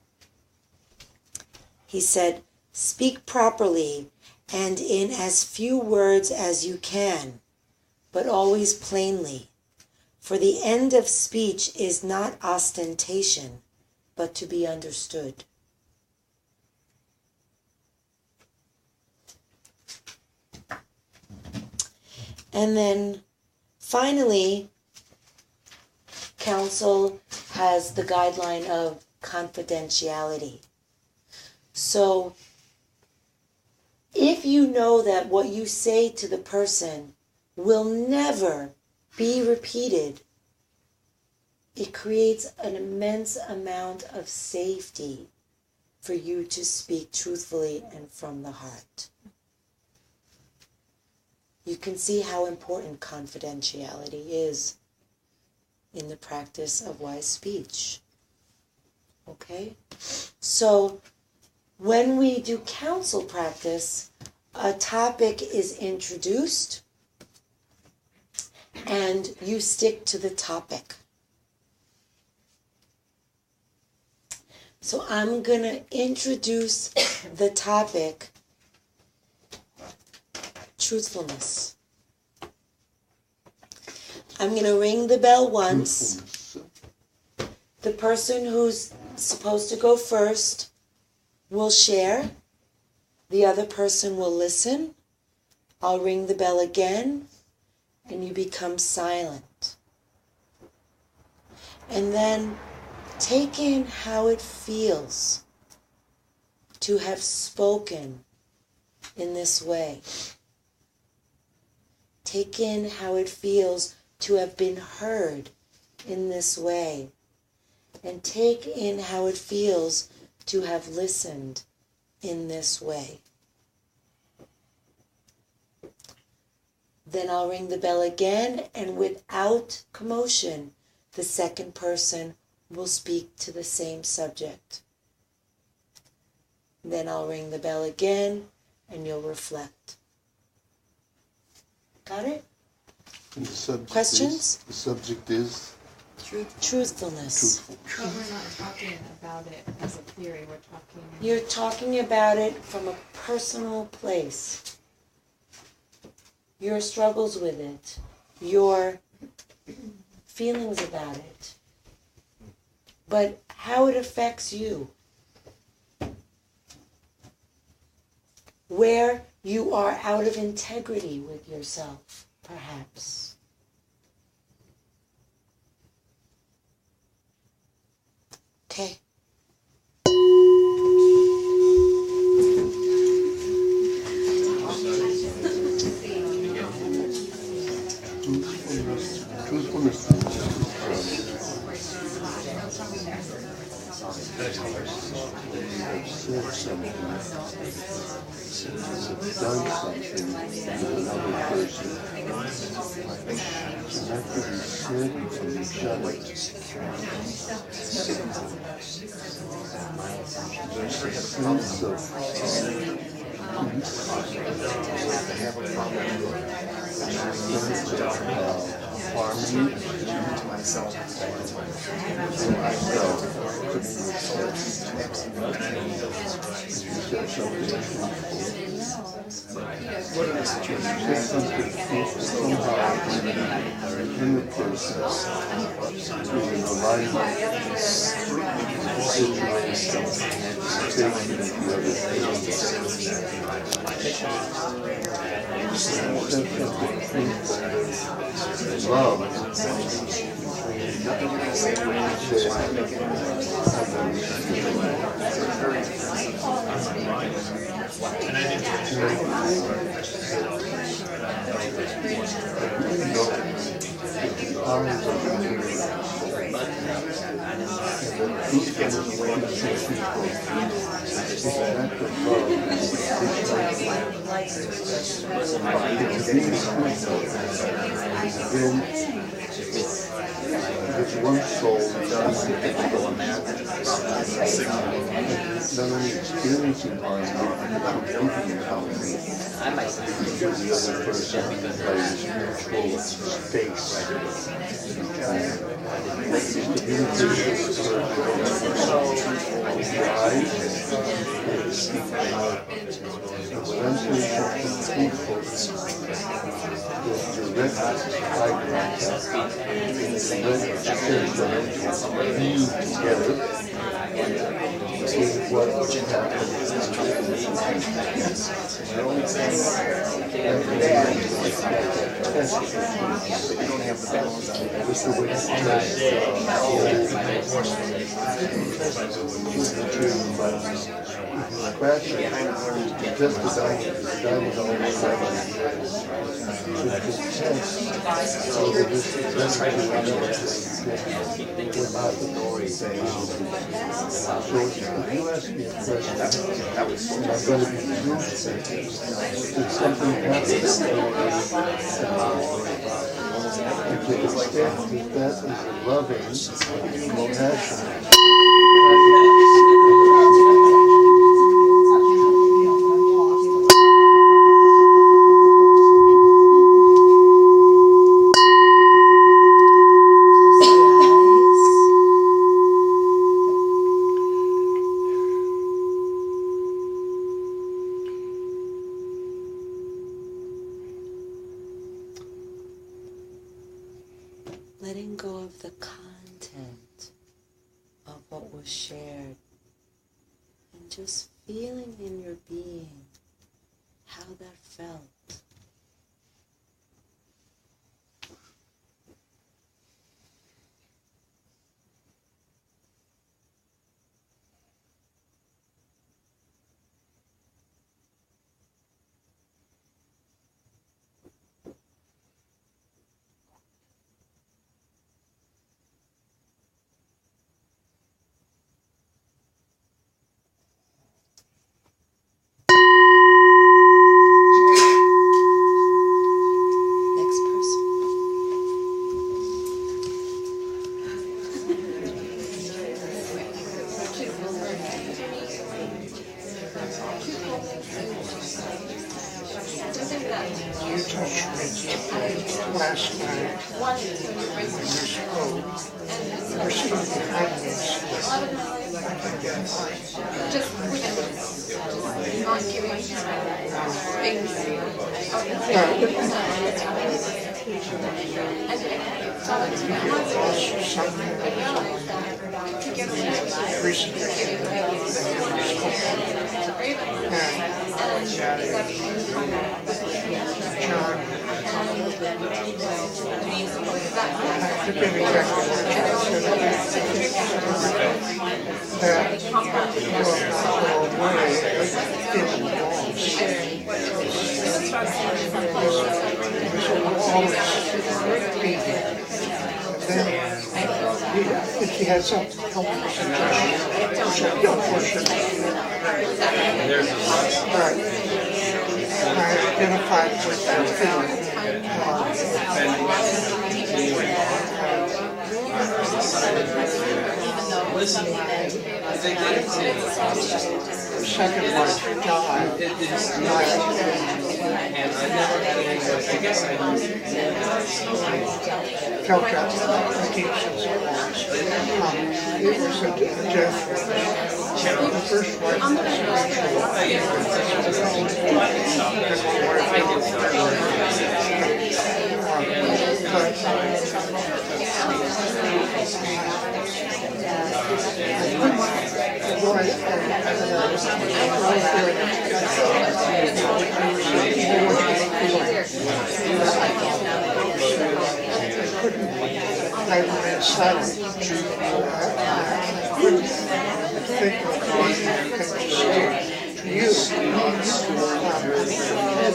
He said, "Speak properly and in as few words as you can, but always plainly. For the end of speech is not ostentation, but to be understood." And then finally, counsel has the guideline of confidentiality. So if you know that what you say to the person will never be repeated, it creates an immense amount of safety for you to speak truthfully and from the heart. You can see how important confidentiality is in the practice of wise speech. Okay? So, when we do counsel practice, a topic is introduced and you stick to the topic. So I'm going to introduce the topic, truthfulness. I'm going to ring the bell once. The person who's supposed to go first will share. The other person will listen. I'll ring the bell again, and you become silent. And then take in how it feels to have spoken in this way. Take in how it feels to have been heard in this way. And take in how it feels to have listened in this way. Then I'll ring the bell again, and without commotion, the second person will speak to the same subject. Then I'll ring the bell again, and you'll reflect. Got it? And the subject Questions? The subject is? Truthfulness. But we're not talking about it as a theory, we're talking... You're talking about it from a personal place. Your struggles with it, your feelings about it, but how it affects you. Where you are out of integrity with yourself, perhaps. Okay. Truthfulness. Said something, done something with another person. And after you said and you shut it, there's a sense of harmony. So I felt somehow in the process in alignment situation taking the other thing. Love. There's one soul does the typical American not only experiencing harm, but giving harm. I myself To the other person by this mutual space. Letting go of the content of what was shared and just feeling in your being how that felt. You touched me last night when you spoke. You're still behind me. Also something recently John, I forget exactly what John said, that will go away in walls. This will always be here. Then, if he had some helpful suggestion, which I unfortunately right. I identified with that feeling. Second wife died. Felt that deep sense of loss. It was a death. The first wife was I remained silent. I couldn't think of anything to say to you.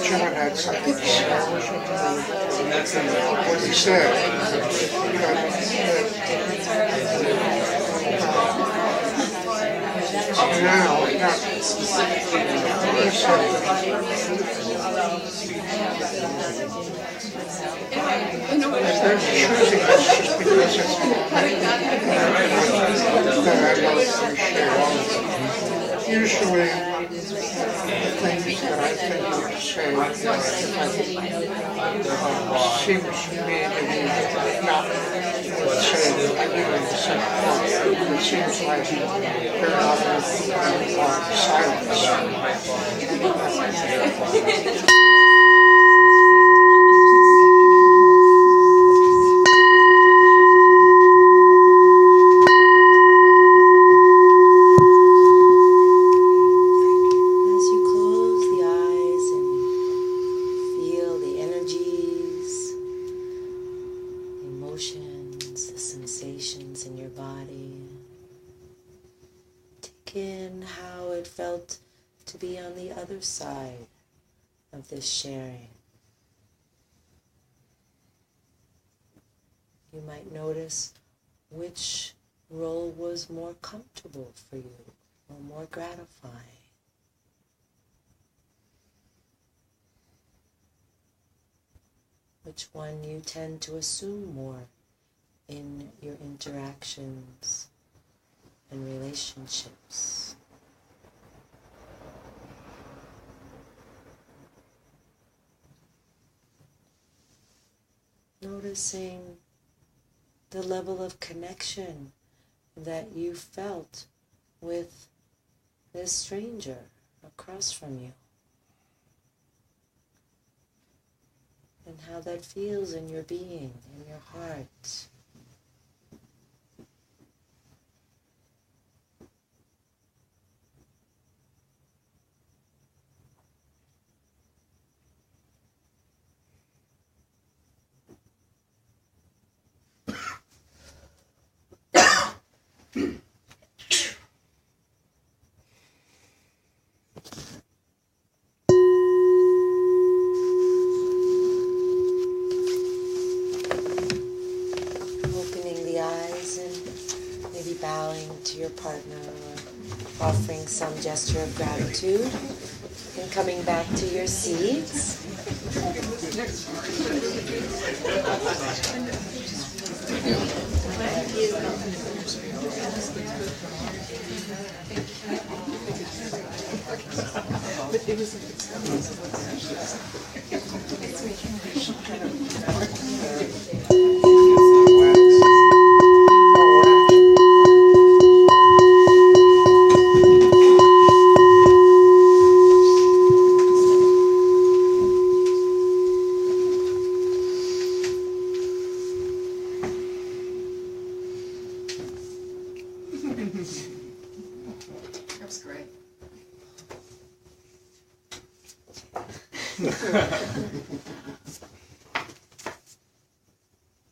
John had something to say. What he said, now, they're choosing us just because it's that I don't appreciate all of them. Usually, the things that I think you say seems to me to be not, let's say, ideally the second one. It seems like they're not in silence. To be on the other side of this sharing. You might notice which role was more comfortable for you or more gratifying. Which one you tend to assume more in your interactions and relationships. Noticing the level of connection that you felt with this stranger across from you. And how that feels in your being, in your heart. Your partner, or offering some gesture of gratitude, and coming back to your seats. That's great.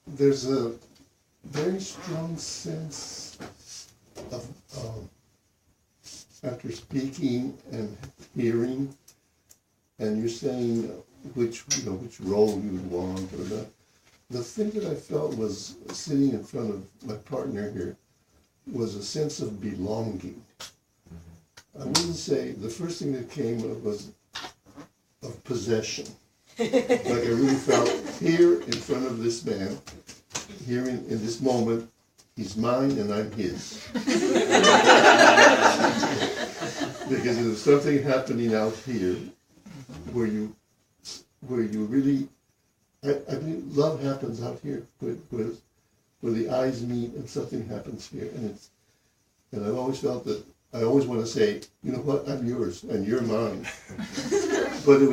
There's a very strong sense of, after speaking and hearing, and you're saying which role you would want or not. The thing that I felt was sitting in front of my partner here was a sense of belonging. I wouldn't say, the first thing that came was of possession. Like I really felt here in front of this man, here in this moment, he's mine and I'm his. Because there's something happening out here where you really, I mean, love happens out here, where the eyes meet and something happens here, and I've always felt that I always want to say, you know what, I'm yours and you're mine. But it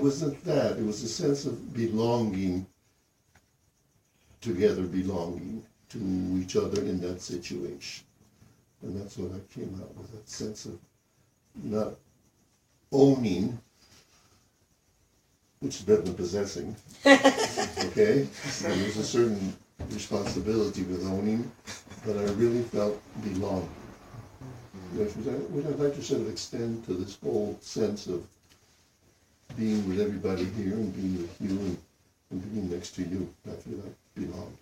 wasn't that. It was a sense of belonging together, belonging to each other in that situation, and that's what I came out with, that sense of not owning, which is better than possessing, okay? And there's a certain responsibility with owning, but I really felt belonging. Which I'd like to sort of extend to this whole sense of being with everybody here and being with you and being next to you. I feel like belonging.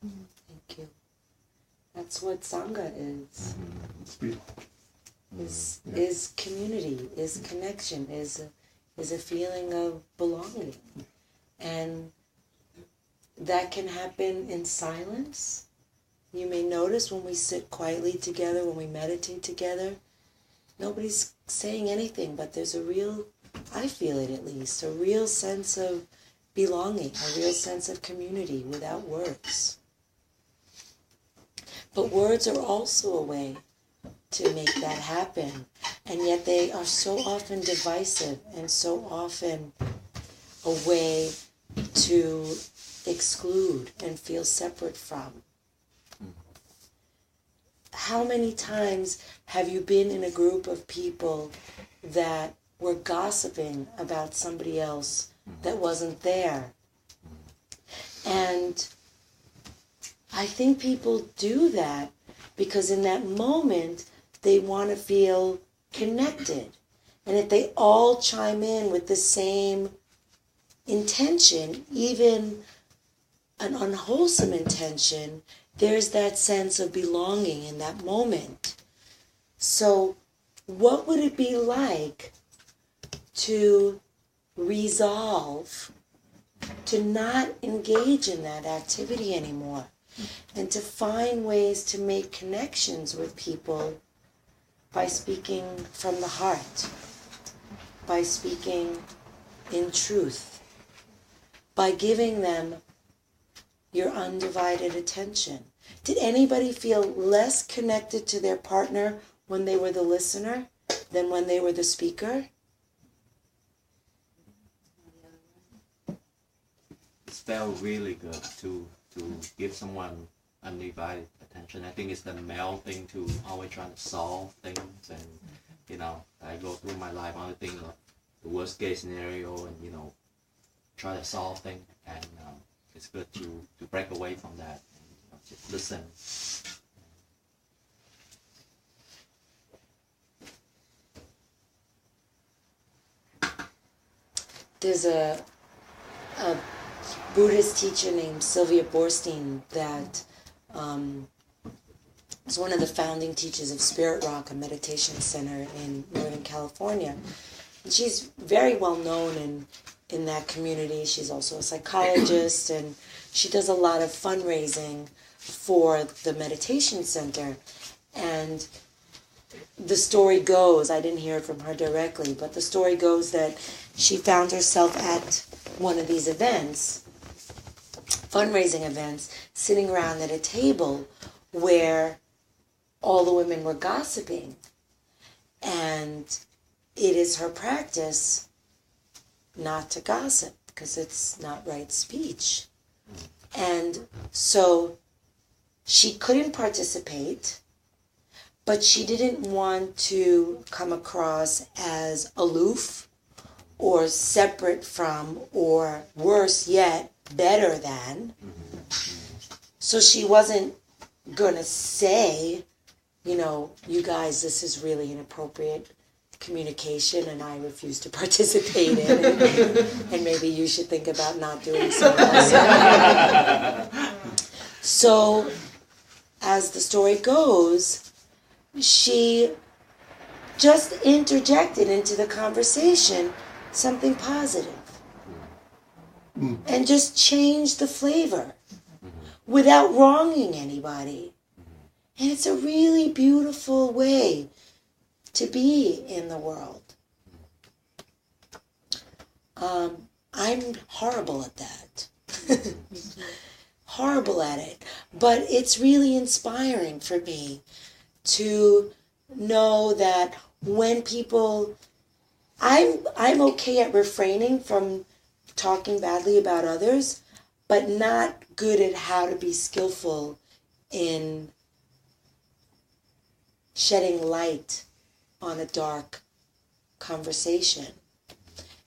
Thank you. That's what Sangha is. It's beautiful. is community, is connection, is a feeling of belonging. And that can happen in silence. You may notice when we sit quietly together, when we meditate together, nobody's saying anything, but there's a real, I feel it at least, a real sense of belonging, a real sense of community without words. But words are also a way to make that happen, and yet they are so often divisive and so often a way to exclude and feel separate from. How many times have you been in a group of people that were gossiping about somebody else that wasn't there? And I think people do that because in that moment they want to feel connected. And if they all chime in with the same intention, even an unwholesome intention, there's that sense of belonging in that moment. So what would it be like to resolve to not engage in that activity anymore and to find ways to make connections with people by speaking from the heart, by speaking in truth, by giving them your undivided attention? Did anybody feel less connected to their partner when they were the listener than when they were the speaker? It felt really good to give someone undivided attention. I think it's the male thing to always try to solve things, and I go through my life only think of the worst case scenario and try to solve things, and it's good to break away from that and just listen. There's a Buddhist teacher named Sylvia Boorstein that is one of the founding teachers of Spirit Rock, a meditation center in Northern California. And she's very well known in that community. She's also a psychologist, and she does a lot of fundraising for the meditation center. And the story goes, I didn't hear it from her directly, but the story goes that she found herself at one of these events, fundraising events, sitting around at a table where all the women were gossiping. And it is her practice not to gossip because it's not right speech. And so she couldn't participate, but she didn't want to come across as aloof or separate from, or worse yet, better than. So she wasn't going to say, you guys, this is really inappropriate communication and I refuse to participate in it, and maybe you should think about not doing so also. So, as the story goes, she just interjected into the conversation something positive and just changed the flavor without wronging anybody. And it's a really beautiful way to be in the world. I'm horrible at that. Horrible at it. But it's really inspiring for me to know that when people... I'm okay at refraining from talking badly about others, but not good at how to be skillful in shedding light on a dark conversation.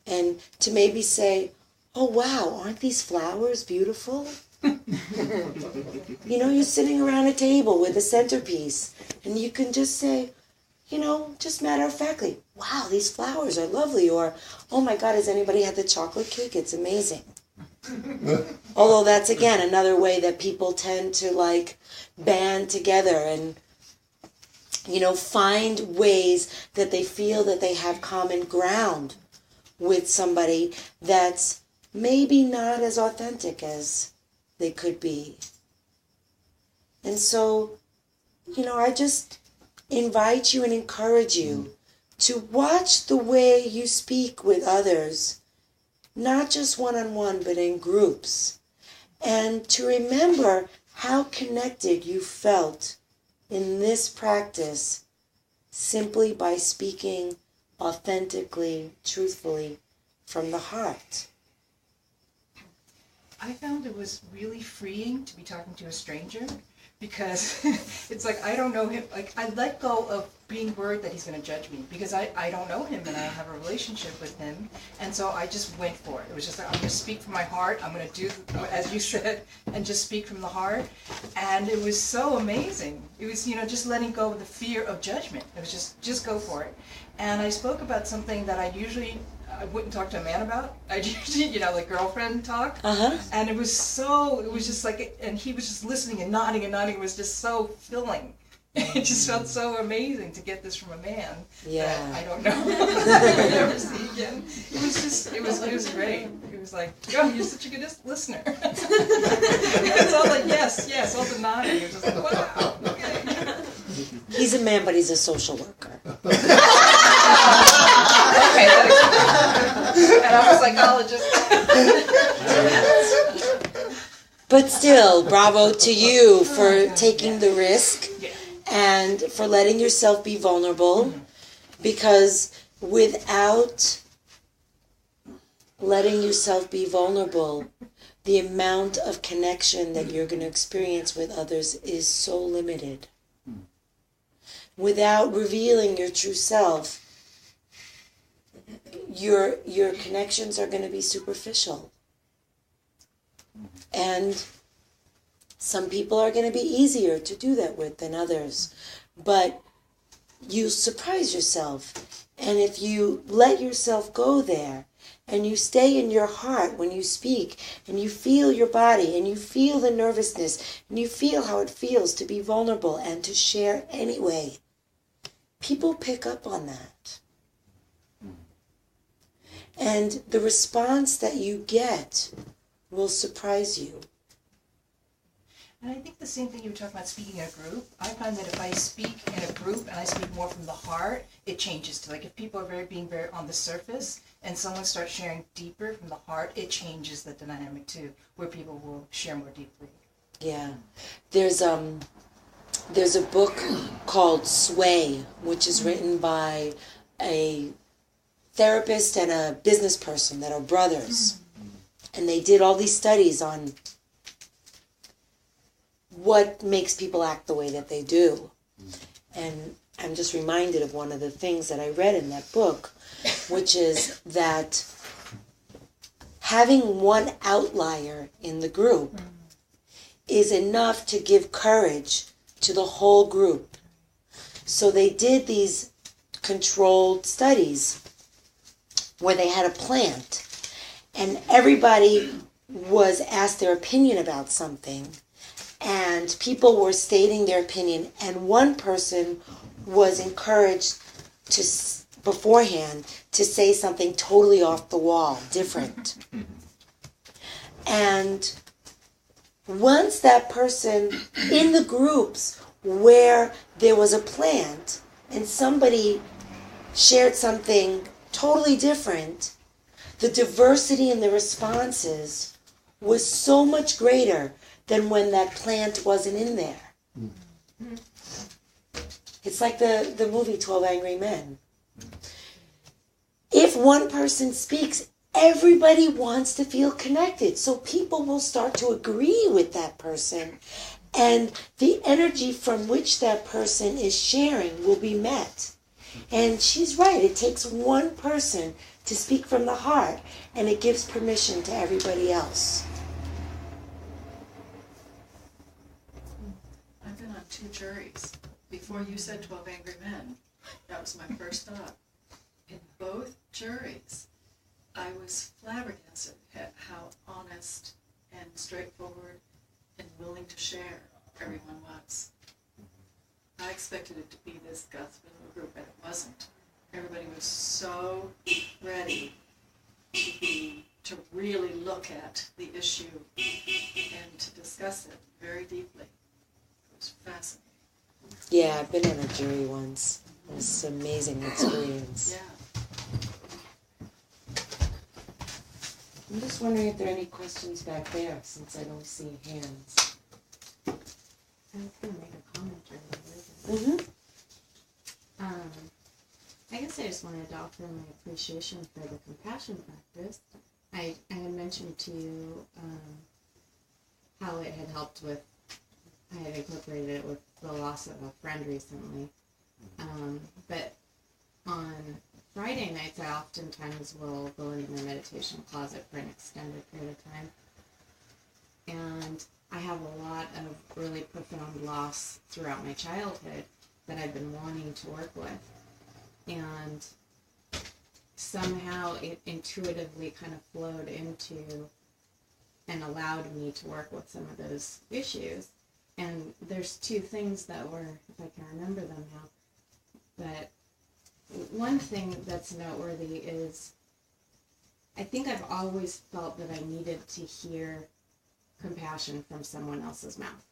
And to maybe say, oh wow, aren't these flowers beautiful? You're sitting around a table with a centerpiece, and you can just say, just matter-of-factly, wow, these flowers are lovely, or, oh my God, has anybody had the chocolate cake? It's amazing. Although that's, again, another way that people tend to, band together and find ways that they feel that they have common ground with somebody that's maybe not as authentic as they could be. And so, I just invite you and encourage you to watch the way you speak with others, not just one-on-one, but in groups, and to remember how connected you felt in this practice simply by speaking authentically, truthfully from the heart. I found it was really freeing to be talking to a stranger, because it's like I don't know him. Like, I let go of being worried that he's going to judge me, because I don't know him and I don't have a relationship with him, and so I just went for it. It was just like, I'm going to speak from my heart. I'm going to do as you said, and just speak from the heart. And it was so amazing. It was just letting go of the fear of judgment. It was just go for it. And I spoke about something that I wouldn't talk to a man about. I usually, like girlfriend talk. And it was just like, and he was just listening and nodding and nodding. It was just so filling. It just felt so amazing to get this from a man. Yeah. That I don't know. I would never see again. It was great. It was like, oh, you're such a good listener. It's all like, yes, all the nodding. It was just like, wow, okay. He's a man, but he's a social worker. Okay, that explains. And I'm a psychologist. But still, bravo to you for taking the risk and for letting yourself be vulnerable, because without letting yourself be vulnerable, the amount of connection that you're going to experience with others is so limited. Without revealing your true self, your connections are going to be superficial. And some people are going to be easier to do that with than others. But you surprise yourself. And if you let yourself go there, and you stay in your heart when you speak, and you feel your body, and you feel the nervousness, and you feel how it feels to be vulnerable and to share anyway, people pick up on that. And the response that you get will surprise you. And I think the same thing you were talking about speaking in a group. I find that if I speak in a group and I speak more from the heart, it changes to, like, if people are being very on the surface and someone starts sharing deeper from the heart, it changes the dynamic too, where people will share more deeply. Yeah. There's a book called Sway, which is written by a therapist and a business person that are brothers. And they did all these studies on what makes people act the way that they do. And I'm just reminded of one of the things that I read in that book, which is that having one outlier in the group is enough to give courage to the whole group. So they did these controlled studies where they had a plant, and everybody was asked their opinion about something, and people were stating their opinion, and one person was encouraged to beforehand to say something totally off the wall, different. And once that person in the groups where there was a plant and somebody shared something totally different, the diversity in the responses was so much greater than when that plant wasn't in there. It's like the movie 12 Angry Men. If one person speaks, everybody wants to feel connected. So people will start to agree with that person. And the energy from which that person is sharing will be met. And she's right. It takes one person to speak from the heart, and it gives permission to everybody else. I've been on 2 juries. Before you said 12 Angry Men, that was my first thought. In both juries, I was flabbergasted at how honest and straightforward and willing to share everyone was. I expected it to be this gospel group, but it wasn't. Everybody was so ready to really look at the issue and to discuss it very deeply. It was fascinating. Yeah, I've been on a jury once. It was an amazing experience. Yeah. I'm just wondering if there are any questions back there, since I don't see hands. I was going to make a comment earlier. Mm-hmm. I guess I just wanted to offer my appreciation for the compassion practice. I had mentioned to you how it had helped with, I had incorporated it with the loss of a friend recently. But on Friday nights, I oftentimes will go into my meditation closet for an extended period of time. And I have a lot of really profound loss throughout my childhood that I've been wanting to work with. And somehow it intuitively kind of flowed into and allowed me to work with some of those issues. And there's two things that were, if I can remember them now, but one thing that's noteworthy is I think I've always felt that I needed to hear compassion from someone else's mouth.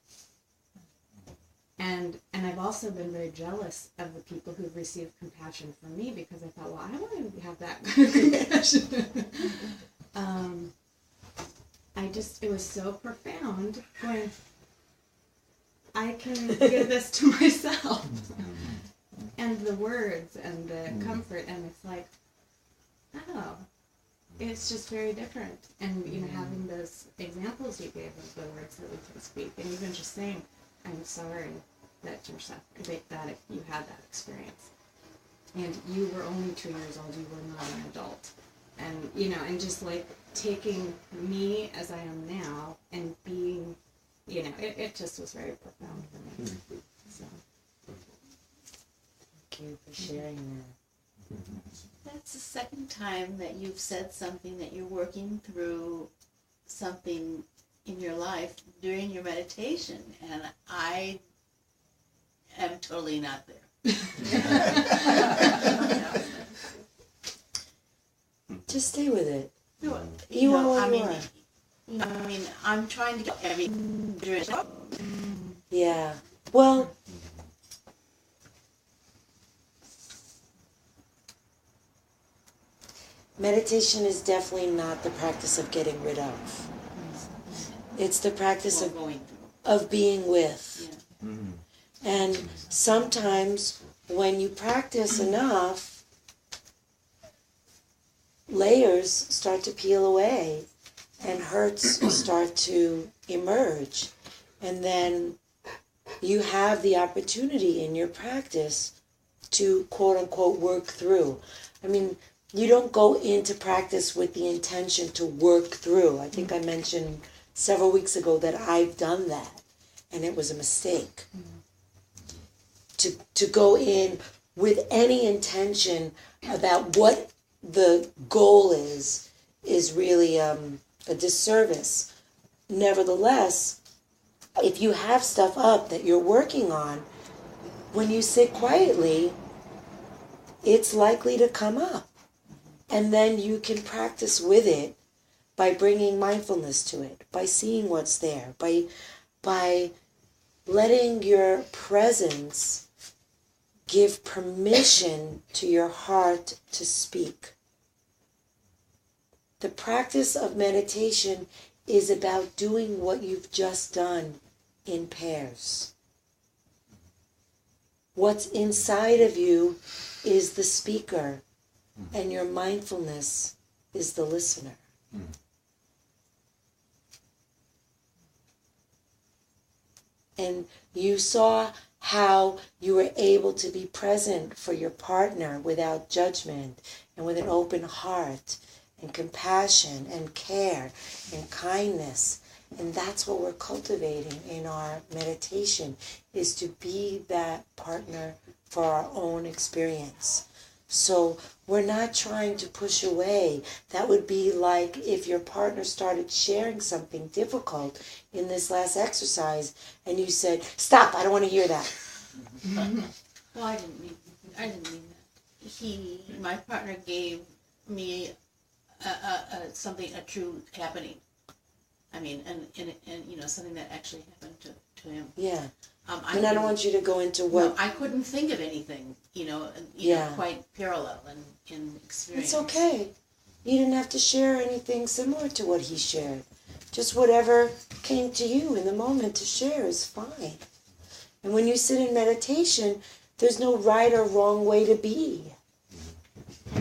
And I've also been very jealous of the people who've received compassion from me, because I thought, well, I want to have that kind of compassion. It was so profound when I can give this to myself. And the words and the comfort, and it's like, oh, it's just very different. And, having those examples you gave of the words that we can speak, and even just saying, I'm sorry that you're suffering, that you had that experience. And you were only 2 years old, you were not an adult. And, and just like taking me as I am now and being, it just was very profound for me. So. Thank you for sharing that. That's the second time that you've said something that you're working through something in your life during your meditation, and I am totally not there. Just stay with it. No, You are what you are. I'm trying to get everything during. Yeah. Well, meditation is definitely not the practice of getting rid of. It's the practice of being with. Yeah. And sometimes when you practice enough, layers start to peel away and hurts start to emerge. And then you have the opportunity in your practice to quote-unquote work through. You don't go into practice with the intention to work through. I think I mentioned several weeks ago that I've done that, and it was a mistake. To go in with any intention about what the goal is really a disservice. Nevertheless, if you have stuff up that you're working on, when you sit quietly, it's likely to come up. And then you can practice with it by bringing mindfulness to it, by seeing what's there, by letting your presence give permission to your heart to speak. The practice of meditation is about doing what you've just done in pairs. What's inside of you is the speaker, and your mindfulness is the listener. And you saw how you were able to be present for your partner without judgment and with an open heart and compassion and care and kindness. And that's what we're cultivating in our meditation, is to be that partner for our own experience. So we're not trying to push away. That would be like if your partner started sharing something difficult in this last exercise and you said, stop, I don't want to hear that. Well, I didn't mean that. My partner gave me a true happening. I mean, and something that actually happened to him. Yeah. And I don't want you to go into what... No, I couldn't think of anything, quite parallel in experience. It's okay. You didn't have to share anything similar to what he shared. Just whatever came to you in the moment to share is fine. And when you sit in meditation, there's no right or wrong way to be.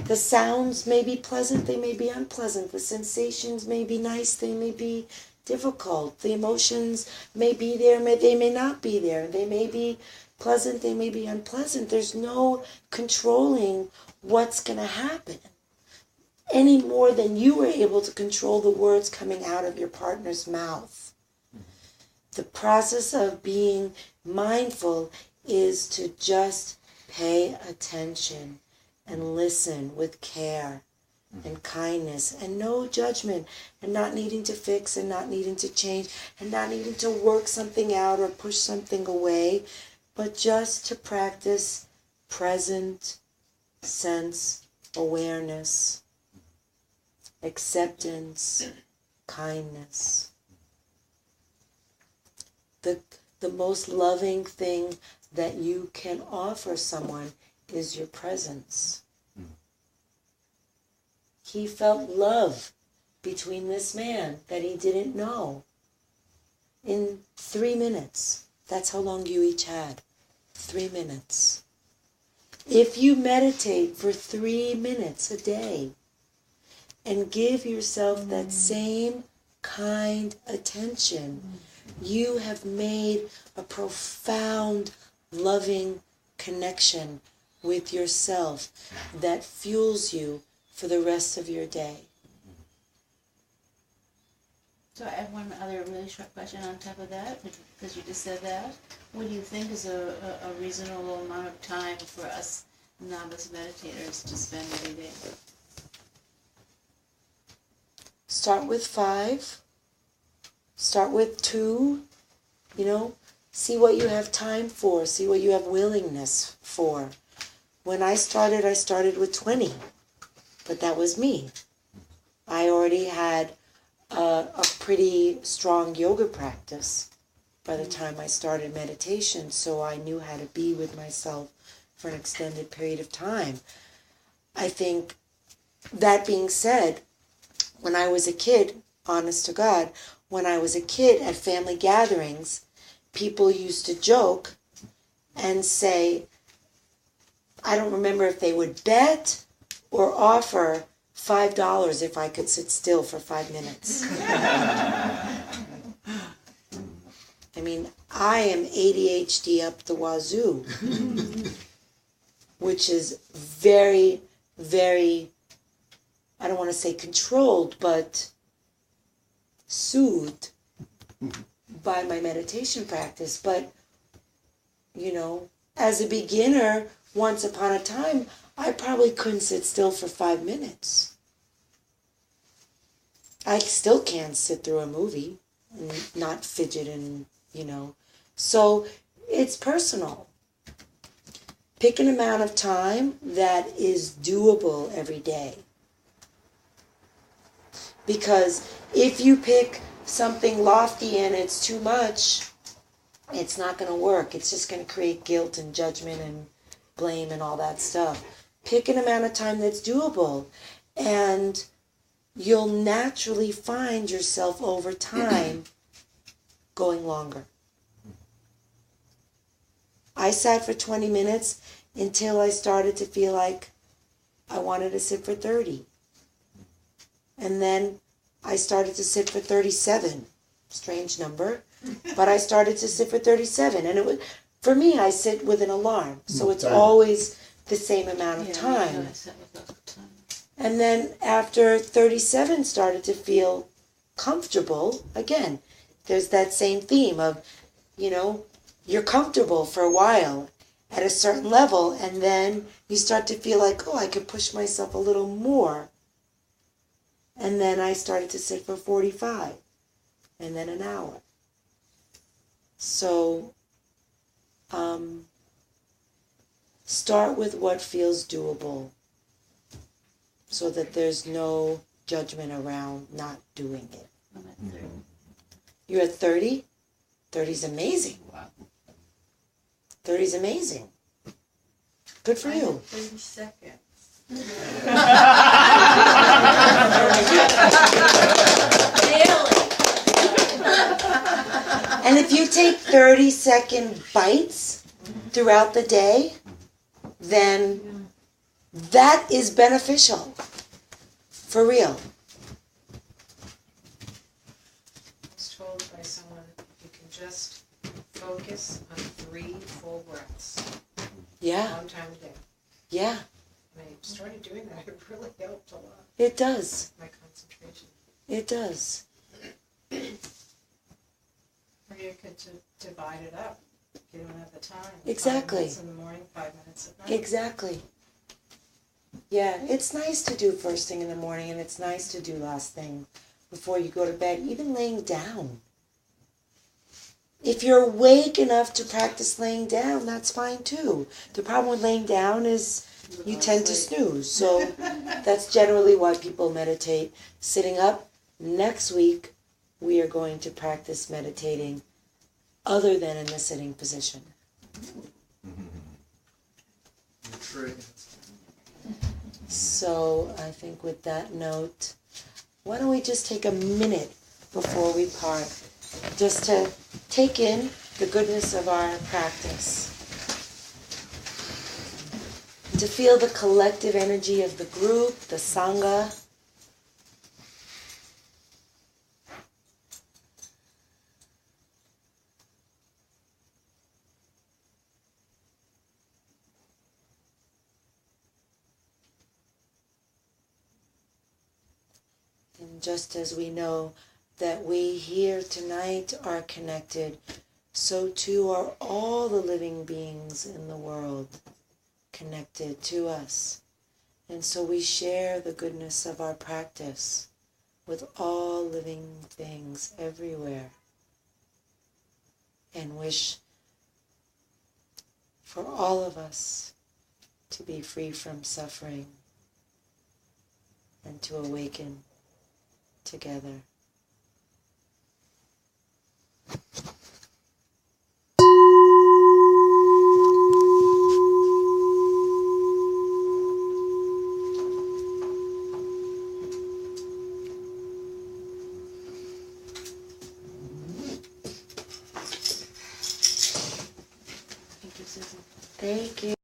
The sounds may be pleasant, they may be unpleasant. The sensations may be nice, they may be difficult. The emotions may be there, they may not be there. They may be pleasant, they may be unpleasant. There's no controlling what's going to happen any more than you were able to control the words coming out of your partner's mouth. The process of being mindful is to just pay attention and listen with care and kindness and no judgment and not needing to fix and not needing to change and not needing to work something out or push something away, but just to practice present sense awareness, acceptance, kindness. The most loving thing that you can offer someone is your presence. He felt love between this man that he didn't know in 3 minutes. That's how long you each had. 3 minutes. If you meditate for 3 minutes a day and give yourself that same kind attention, you have made a profound, loving connection with yourself that fuels you for the rest of your day. So I have one other really short question on top of that, because you just said that. What do you think is a reasonable amount of time for us novice meditators to spend every day? Start with 5. Start with 2. See what you have time for. See what you have willingness for. When I started with 20. But that was me. I already had a pretty strong yoga practice by the time I started meditation, so I knew how to be with myself for an extended period of time. I think, that being said, when I was a kid, honest to God, when I was a kid at family gatherings, people used to joke and say, I don't remember if they would bet or offer $5 if I could sit still for 5 minutes. I mean, I am ADHD up the wazoo, which is very, very, I don't want to say controlled, but soothed by my meditation practice. But, as a beginner, once upon a time, I probably couldn't sit still for 5 minutes. I still can't sit through a movie and not fidget and, So it's personal. Pick an amount of time that is doable every day. Because if you pick something lofty and it's too much, it's not going to work. It's just going to create guilt and judgment and blame and all that stuff. Pick an amount of time that's doable, and you'll naturally find yourself over time going longer. I sat for 20 minutes until I started to feel like I wanted to sit for 30. And then I started to sit for 37. Strange number. But I started to sit for 37. And it was, for me, I sit with an alarm. So it's always the same amount of time. And then after 37 started to feel comfortable, again, there's that same theme of, you're comfortable for a while at a certain level, and then you start to feel like, I could push myself a little more. And then I started to sit for 45, and then an hour. So, start with what feels doable so that there's no judgment around not doing it. I'm at 30. You're at 30? 30's amazing. Wow. 30's amazing. Good for you. 30 seconds. And if you take 30-second bites throughout the day, then that is beneficial. For real. I was told by someone, you can just focus on 3 full breaths, Yeah, one time a day. yeah, And I started doing that, it really helped a lot, it does. my concentration. It does. Or you could divide it up, you don't have the time. Exactly. 5 minutes in the morning, 5 minutes at night. Exactly. Yeah, it's nice to do first thing in the morning, and it's nice to do last thing before you go to bed, even laying down. If you're awake enough to practice laying down, that's fine too. The problem with laying down is you tend to snooze. So that's generally why people meditate. Sitting up, next week we are going to practice meditating other than in the sitting position. So I think with that note, why don't we just take a minute before we part, just to take in the goodness of our practice, to feel the collective energy of the group, the Sangha. And just as we know that we here tonight are connected, so too are all the living beings in the world connected to us. And so we share the goodness of our practice with all living things everywhere, and wish for all of us to be free from suffering and to awaken together. Thank you, Susan. Thank you.